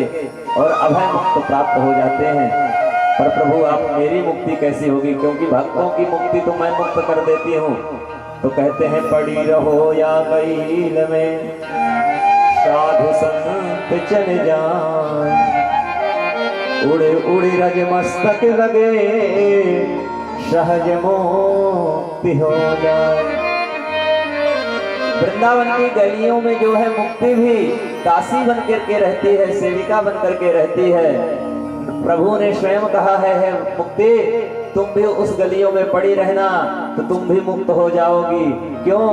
S1: और अभय मुक्त प्राप्त हो जाते हैं। पर प्रभु आप मेरी मुक्ति कैसी होगी, क्योंकि भक्तों की मुक्ति तो मैं मुक्त कर देती हूँ। तो कहते हैं पड़ी रहो या गैल में साधु संत चल जाए, उड़े उड़े रज मस्तक लगे सहज मुक्ति हो जाए। वृंदावन की गलियों में जो है मुक्ति भी दासी बन करके रहती है, सेविका बन करके रहती है। प्रभु ने स्वयं कहा है मुक्ति तुम भी उस गलियों में पड़ी रहना तो तुम भी मुक्त हो जाओगी। क्यों?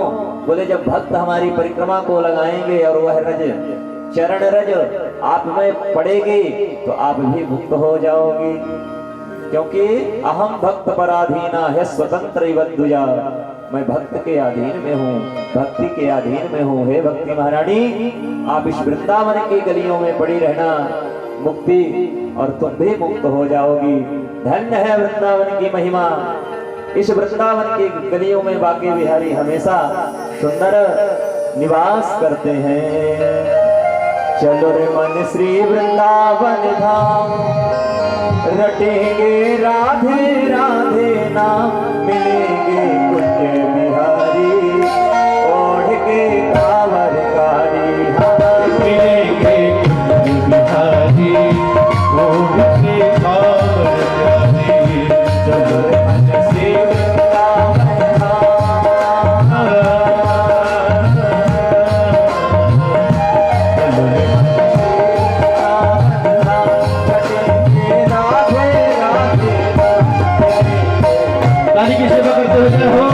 S1: बोले जब भक्त हमारी परिक्रमा को लगाएंगे और वह रज चरण रज आप में पड़ेगी तो आप भी मुक्त हो जाओगी। क्योंकि अहम भक्त पराधीना है स्वतंत्र वद्दुजा, मैं भक्त के अधीन में हूँ, भक्ति के अधीन में हूँ। हे भक्ति महारानी आप इस वृंदावन की गलियों में पड़ी रहना मुक्ति और तुम भी मुक्त हो जाओगी। धन्य है वृंदावन की महिमा। इस वृंदावन की गलियों में बांके बिहारी हमेशा सुंदर निवास करते हैं। चलो रे मन श्री वृंदावन धाम, रटेंगे राधे राधे नाम, मिलेंगे कुंज बिहारी ओढ़ के कांवर कारी, हाँ मिलेंगे कुंज बिहारी ओढ़ के कांवर कारी। चलो रे मन श्री वृंदावन धाम, राधे की सेवा करते हुए हो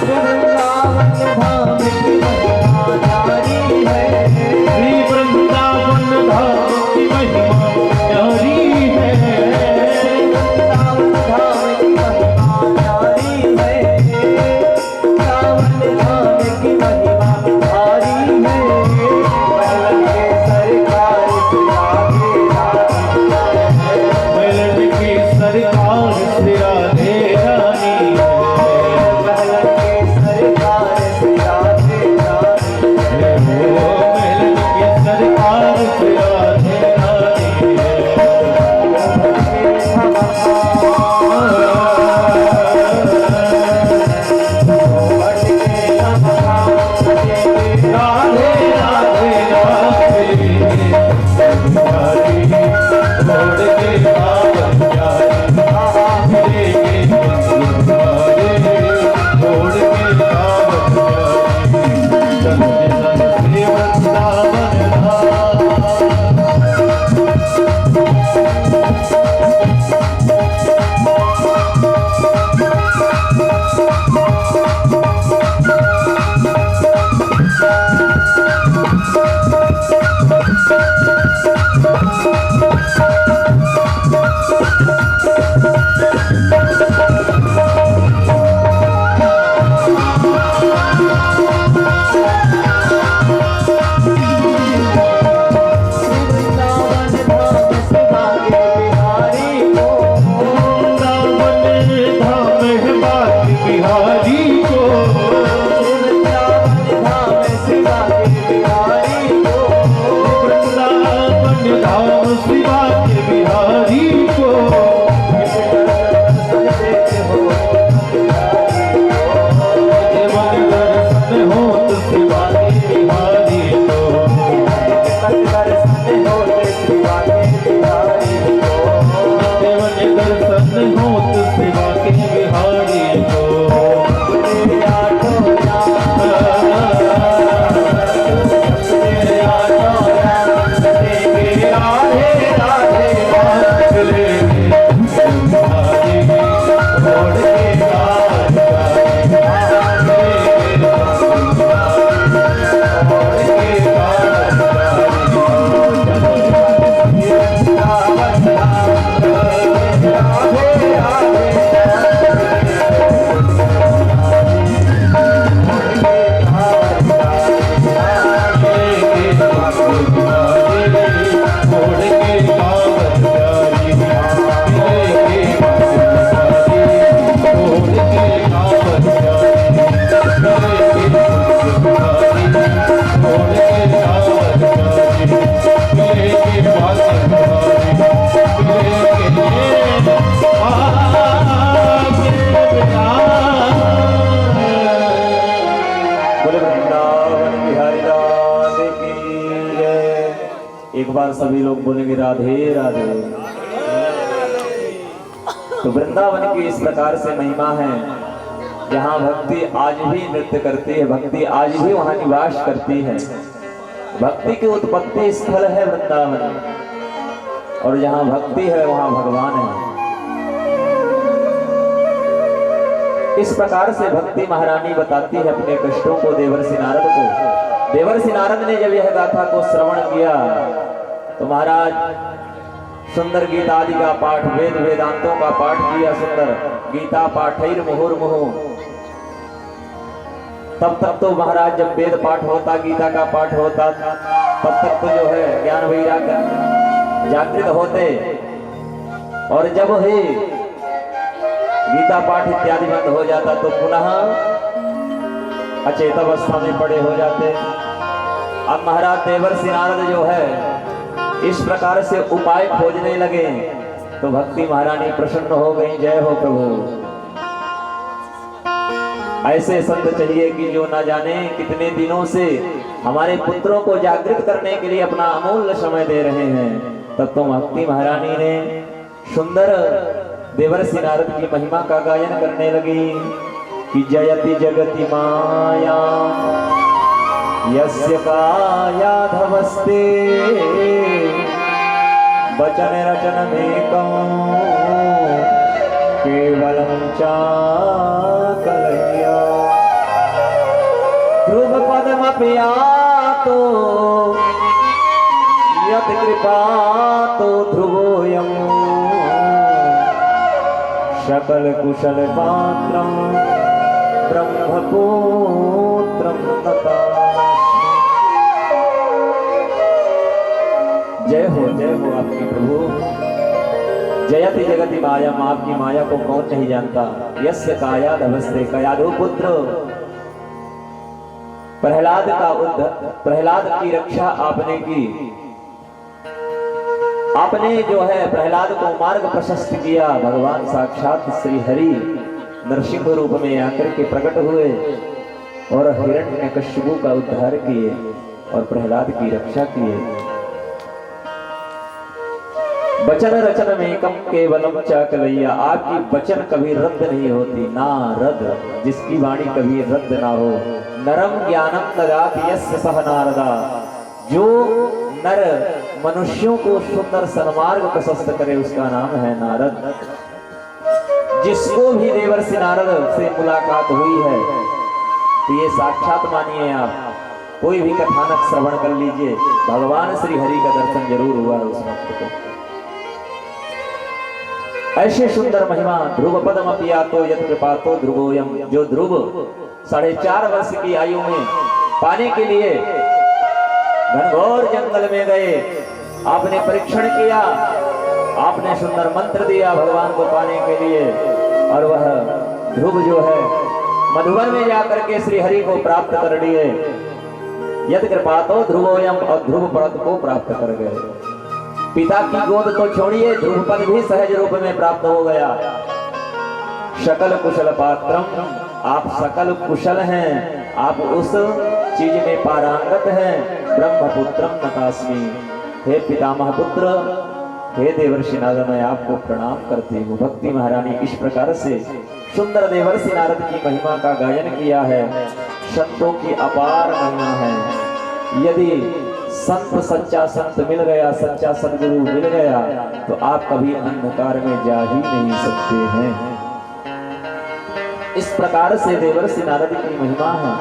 S1: वृंदावन धाम की महिमा सभी लोग बोलेंगे राधे राधे। तो वृंदावन की इस प्रकार से महिमा है, जहाँ भक्ति आज भी नृत्य करती है, भक्ति आज भी वहाँ निवास करती है। भक्ति की उत्पत्ति स्थल है वृंदावन, और जहाँ भक्ति है वहाँ भगवान है। इस प्रकार से भक्ति महारानी बताती है अपने कष्टों को देवर्षि नारद को। देवर्षि नारद ने जब यह गाथा को श्रवण किया तो महाराज सुंदर गीता आदि का पाठ, वेद वेदांतों का पाठ किया। सुंदर गीता पाठैर मुहुर्मुहु। तब तक तो महाराज जब वेद पाठ होता, गीता का पाठ होता, तब तक तो जो है ज्ञान वैराग्य जागृत होते, और जब ही गीता पाठ इत्यादि बंद हो जाता तो पुनः अचेत अवस्था में पड़े हो जाते। अब महाराज देवर्षि नारद जो है इस प्रकार से उपाय खोजने लगे तो भक्ति महारानी प्रसन्न हो गई। जय हो प्रभु। ऐसे संत चाहिए कि जो ना जाने कितने दिनों से हमारे पुत्रों को जागृत करने के लिए अपना अमूल्य समय दे रहे हैं। तब तो भक्ति महारानी ने सुंदर देवर्षि नारद की महिमा का गायन करने लगी कि जयति जगति माया यस्य कायाधवस्ते वचन रचनमेकं केवलं चाकलया ध्रुव पदमपि यातो यत् कृपातो ध्रुवोऽयम् सकल कुशल पात्रं ब्रह्मपुत्रं तथा। जय हो आपकी प्रभु। जयति जगति माया, आपकी माया को कौन नहीं जानता। यस्य कायाद अवस्थे, कयादो पुत्र प्रहलाद की रक्षा आपने की। आपने जो है प्रहलाद को मार्ग प्रशस्त किया। भगवान साक्षात श्री हरि नरसिंह रूप में आकर के प्रकट हुए और हिरण्यकश्यपु का उद्धार किए और प्रहलाद की रक्षा किए। वचन रचन में कम केवलम चाकलैया, आपकी वचन कभी रद्द नहीं होती, ना रद्द, जिसकी वाणी कभी रद्द ना हो। नरम ज्ञानम ददाति यस्य सह नारदा, जो नर मनुष्यों को सुंदर सन्मार्ग प्रशस्त करे उसका नाम है नारद। जिसको भी देवर्षि नारद से मुलाकात हुई है तो ये साक्षात मानिए आप, कोई भी कथानक श्रवण कर लीजिए, भगवान श्री हरि का दर्शन जरूर हुआ है उस भक्त को। ऐसे सुंदर महिमा ध्रुव पदम पियातो यत् कृपातो ध्रुवोयम, जो ध्रुव 4.5 वर्ष की आयु में पाने के लिए घनघोर जंगल में गए, आपने परीक्षण किया, आपने सुंदर मंत्र दिया भगवान को पाने के लिए, और वह ध्रुव जो है मधुवन में जाकर के श्री हरि को प्राप्त कर लिए। यत् कृपातो ध्रुवोयम, और ध्रुव पद को प्राप्त कर गए। पिता की गोद तो छोड़िए, ध्रुव पद भी सहज रूप में प्राप्त हो गया। सकल कुशल पात्रम, आप सकल कुशल हैं, आप उस चीज में पारंगत हैं। ब्रह्मपुत्रम नतास्मि, हे पितामह पुत्र, हे देवर्षि नारद, मैं आपको प्रणाम करती हूँ। भक्ति महारानी इस प्रकार से सुंदर देवर्षि नारद की महिमा का गायन किया है। संतों की अपार महिमा है। यदि संत सच्चा संत मिल गया, सच्चा सदगुरु मिल गया तो आप कभी अंधकार में जा ही नहीं सकते हैं। इस प्रकार से देवर्षि नारद की महिमा है।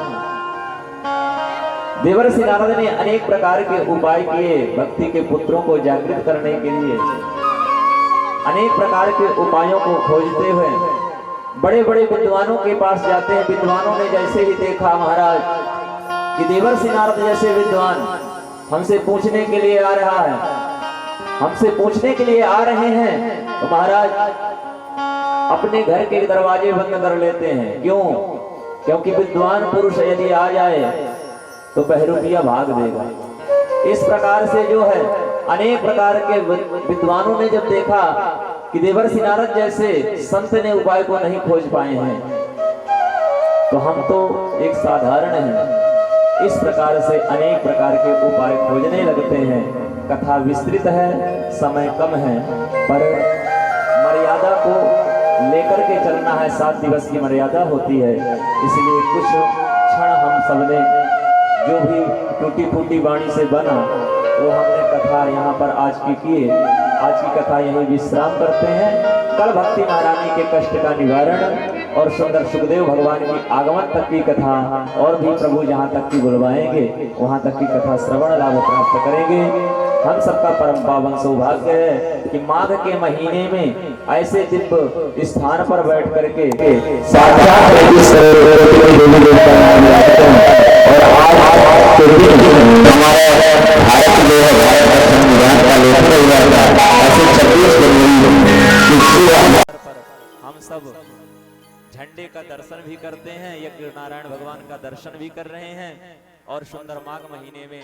S1: देवर्षि नारद ने अनेक प्रकार के उपाय किए भक्ति के पुत्रों को जागृत करने के लिए। अनेक प्रकार के उपायों को खोजते हुए बड़े बड़े विद्वानों के पास जाते हैं। विद्वानों ने जैसे ही देखा महाराज कि देवर्षि नारद जैसे विद्वान हमसे पूछने के लिए आ रहा है, हमसे पूछने के लिए आ रहे हैं, तो महाराज अपने घर के दरवाजे बंद कर लेते हैं। क्यों? क्योंकि विद्वान पुरुष यदि आ जाए तो बहरूपिया भाग देगा। इस प्रकार से जो है अनेक प्रकार के विद्वानों ने जब देखा कि देवर्षि नारद जैसे संत ने उपाय को नहीं खोज पाए हैं, तो हम तो एक साधारण हैं। इस प्रकार से अनेक प्रकार के उपाय खोजने लगते हैं। कथा विस्तृत है, समय कम है, पर मर्यादा को लेकर के चलना है। 7 दिवस की मर्यादा होती है, इसलिए कुछ क्षण हम सबने जो भी टूटी फूटी वाणी से बना वो हमने कथा यहाँ पर आज की किए। आज की कथा यहीं विश्राम करते हैं। कल भक्ति महारानी के कष्ट का निवारण और सुंदर सुखदेव भगवान की आगमन तक की कथा और भी प्रभु जहाँ तक की बुलवाएंगे वहाँ तक की कथा श्रवण लाभ प्राप्त करेंगे। हम सबका परम पावन सौभाग्य है कि माघ के महीने में ऐसे दिव्य स्थान पर बैठ करके साक्षात और आज के दिन हमारे भारत जो है भारत संविधान का लेखन हुआ था, ऐसे 26 जनवरी हम सब झंडे का दर्शन भी करते हैं, यज्ञ नारायण भगवान का दर्शन भी कर रहे हैं और सुंदर माघ महीने में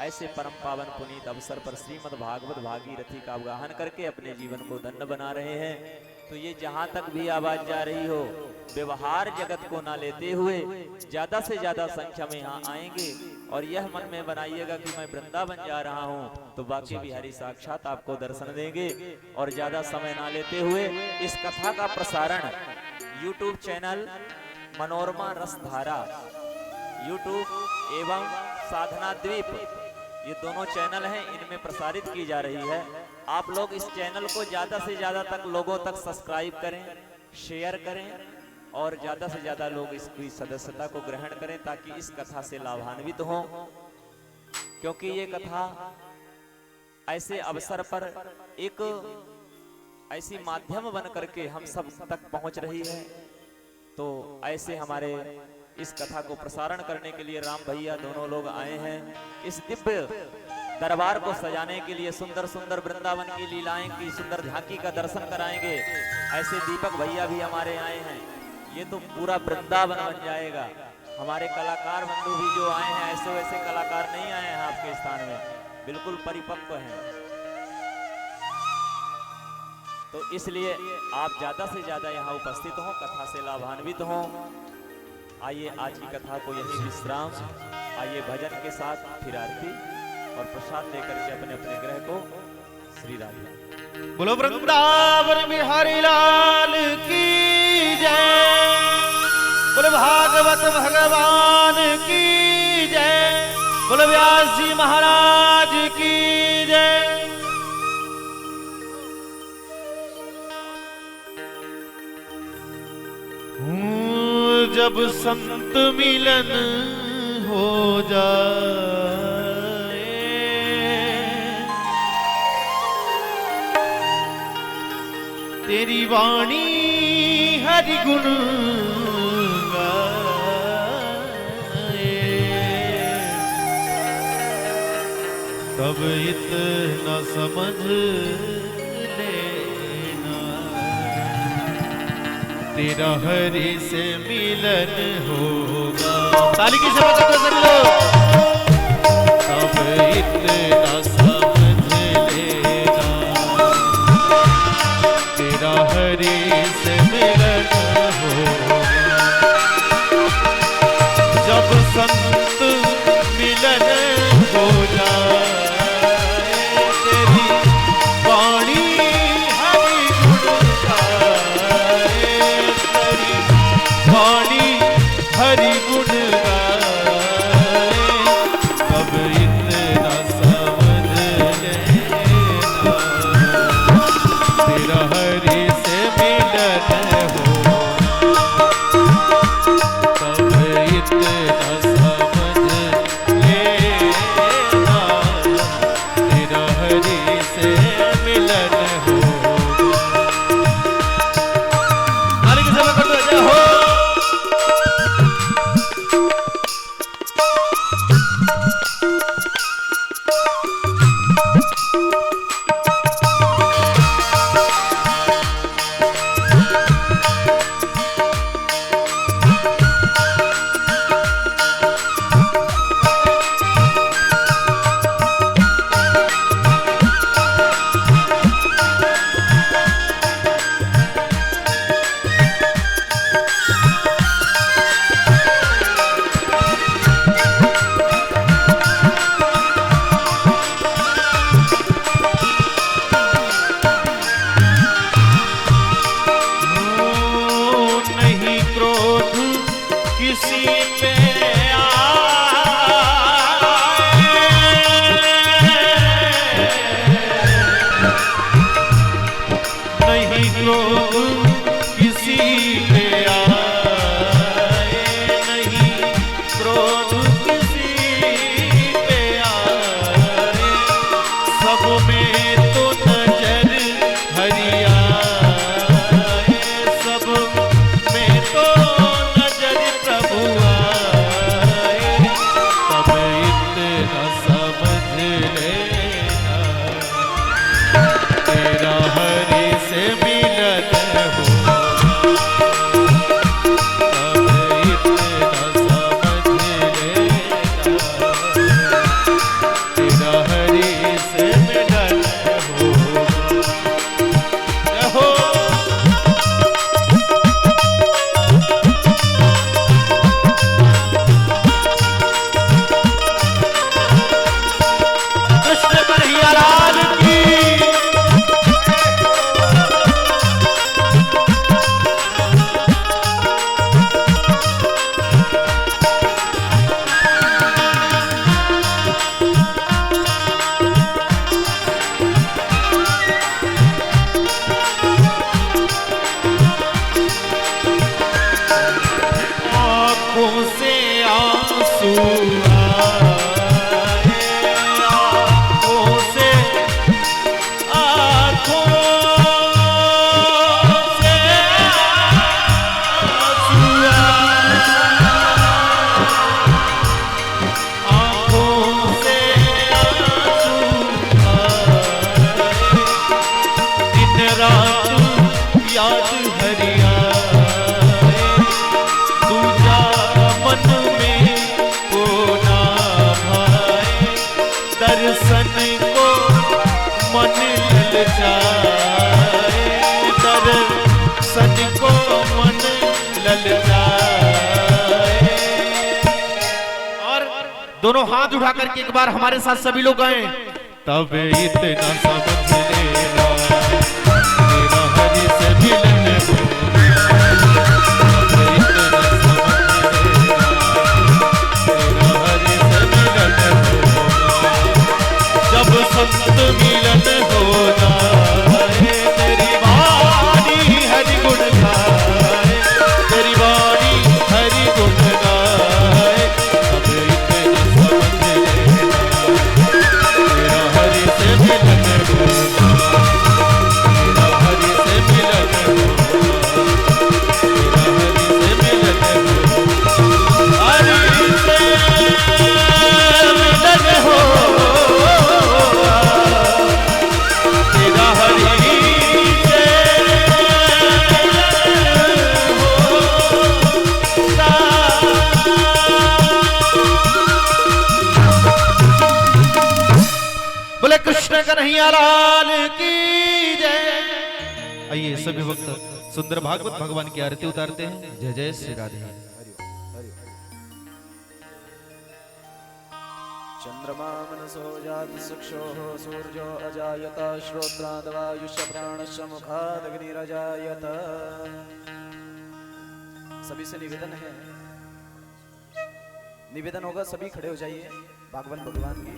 S1: ऐसे परम पावन पुनीत अवसर पर श्रीमद् भागवत भागीरथी का अवगाहन करके अपने जीवन को धन्य बना रहे हैं। तो ये जहां तक भी आवाज जा रही हो, व्यवहार जगत को ना लेते हुए ज्यादा से ज्यादा संख्या में यहाँ आएंगे और यह मन में बनाइएगा कि मैं वृंदावन जा रहा हूँ, तो बाकी बिहारी साक्षात आपको दर्शन देंगे। और ज्यादा समय ना लेते हुए इस कथा का प्रसारण YouTube चैनल मनोरमा रसधारा YouTube एवं साधना द्वीप, ये दोनों चैनल हैं, इनमें प्रसारित की जा रही है। आप लोग इस चैनल को ज्यादा से ज्यादा तक लोगों तक सब्सक्राइब करें, शेयर करें और ज्यादा से ज्यादा लोग इसकी सदस्यता को ग्रहण करें ताकि इस कथा से लाभान्वित हों, क्योंकि ये कथा ऐसे अवसर पर एक ऐसी माध्यम बन करके हम सब तक पहुंच रही है। तो ऐसे हमारे इस कथा को प्रसारण करने के लिए राम भैया दोनों लोग आए हैं। इस दिव्य दरबार को सजाने के लिए सुंदर सुंदर वृंदावन की लीलाएं की सुंदर झांकी का दर्शन कराएंगे। ऐसे दीपक भैया भी हमारे आए हैं। ये तो पूरा वृंदावन बन जाएगा। हमारे कलाकार बंधु भी जो आए हैं, ऐसे वैसे कलाकार नहीं आए हैं आपके स्थान में, बिल्कुल परिपक्व हैं। तो इसलिए आप ज्यादा से ज्यादा यहाँ उपस्थित हों, कथा से लाभान्वित हों। आइए आज की कथा को यही विश्राम, आइए भजन के साथ फिर आरती और प्रसाद लेकर के अपने अपने ग्रह को श्री राधे।
S2: बोलो वृंदावन बिहारी लाल की जय, बोलो भागवत भगवान की जय, बोलो व्यास जी महाराज की जय। जब संत मिलन हो जाए, तेरी वाणी हरि गुण गाए, तब इतना समझ तेरा हरि से मिलन होगा। ताली की सेवा करते सभी लोग। तब इतना समझ लेना तेरा हरि से मिलन होगा। जब संत मिलन हो जाए, तेरी वाणी हरि गुण गाए, वाणी हरि गुण गाए, तब इतना समझ लेना तेरा हरि से मिलन हो। तब इतना समझ लेना तेरा हरि से मिलन हो। नारी की सेवा करते जय हो। ललचाए, दर्शन को मन ललचाए।
S3: और दोनों हाथ उठा करके एक बार हमारे साथ सभी लोग गाएं।
S2: तब इतना समझ लेना तेरा हरि से मिलन होगा। तब इतना समझ लेना तेरा हरि से मिलन होगा। जब संत मिलन हो जाए, तेरी वाणी हरि गुण गाए, तेरी वाणी हरि गुण गाए। तब इतना समझ लेना तेरा हरि से मिलन होगा, तेरा हरि से मिलन होगा, तेरा हरि से मिलन होगा, हरि से मिलन होगा, तेरा हरि से
S3: बोले कृष्ण कन्हैया लाल की जय। आइए सभी भक्त सुंदर भागवत भगवान की आरती उतारते हैं। जय जय श्री राधे।
S1: चंद्रमा मनसो जात चक्षुः सूर्यो अजायत श्रोत्रादवायुष प्राणश्च मुखाद् अग्निरजायत। सभी से निवेदन है, निवेदन होगा सभी खड़े हो जाइए। भागवत भगवान की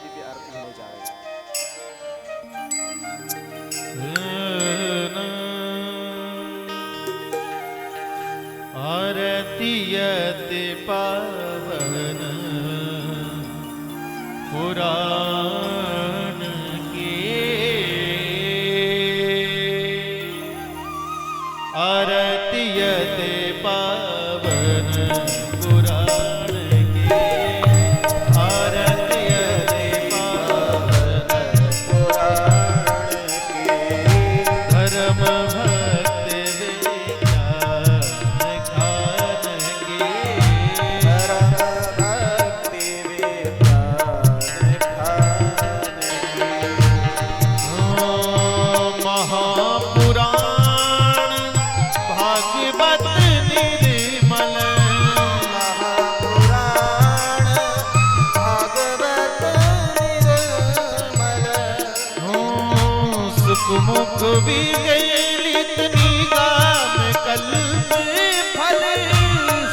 S1: दिव्य आरती होने जा रही है।
S2: आरतियति पावन पुराण की, आरतियति पावन पुराण की, आरतियति पावन पुराण की। धर्म भक्ति विज्ञान खान की, धर्म भक्ति विज्ञान खान की। महापुराण भागवत निर्मल, महापुराण भागवत निर्मल। सुखमुख विगलित निगाम कल्प फल,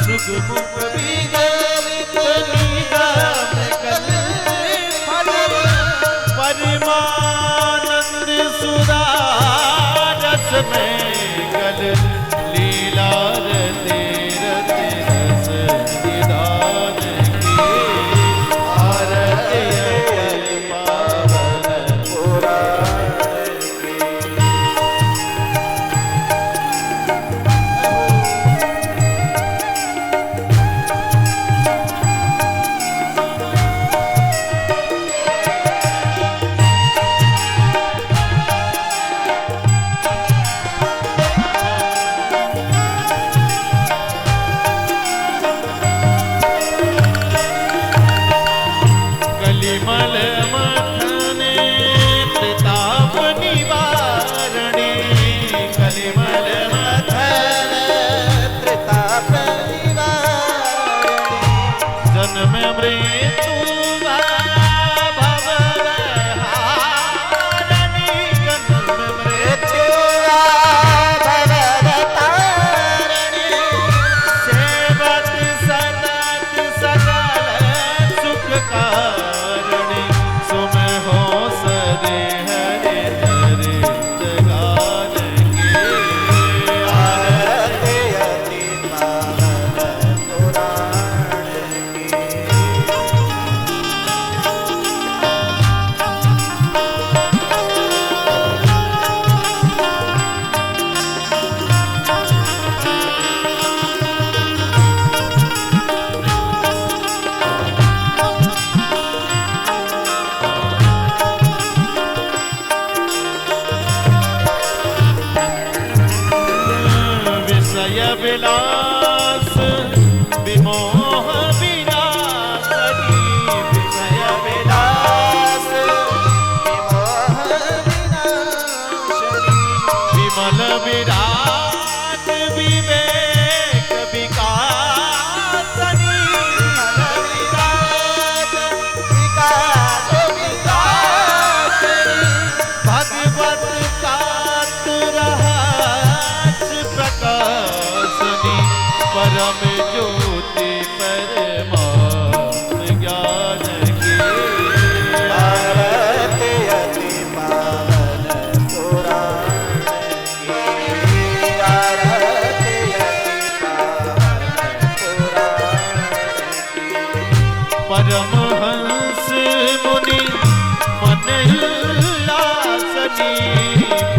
S2: सुखमुख विगलित निगाम कल्प फल। परमानंद सुधा रस में गल, लीला रति रति रस निधान की। आरती पावन पुराण की। कलिमल मथने प्रताप निवारणे, कलिमल मथने प्रताप निवारणे। जन्म मृत्यु भव हारणी, जन्म मृत्यु भव तारणी। सेवत सतत सकल सुख कारणी, सुम हो सदे हरि चरित गान की। आरती अति पावन पुराण की। विषय विलास विमोह विनाशनी, विषय विलास विमोह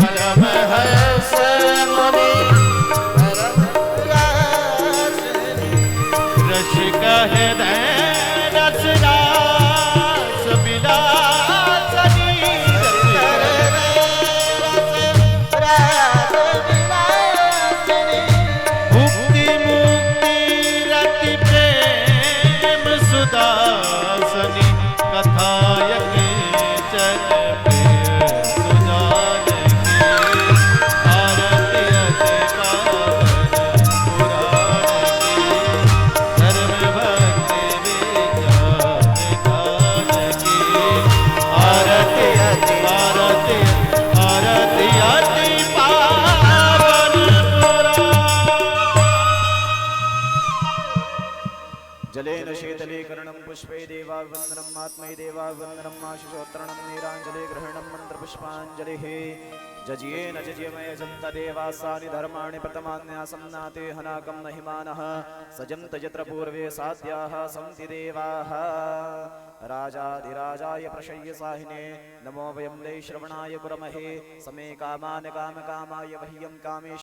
S2: परमहंस मुनि रसिक हृदय रसरास विलासनी मुक्ति मुक्ति रति प्रेम सुदासनी कथायक चल प्रिय सुजान की आरती अति पावन पुराण की धर्म भक्ति विज्ञान गान की आरती अति आरती आरती अति पावन
S4: जलेन शीतले कर्णं पुष्पे देवावन्दनम् आत्मै देवावन्दनम् आशिषोत्तरणं नीराञ्जले ग्रहणं मन्त्रपुष्पाञ्जलिः जज्येन जज्यमय जन्त देवासानि धर्माणि प्रथमान्यासन्नाते हनाकं न हिमानः सजन्त यत्र पूर्वे साध्याः सन्ति देवाः राजाधिराजाय प्रशय्य साहिने नमो वयं वै श्रवणाय कुर्महे समे कामान् कामकामाय मह्यं कामेश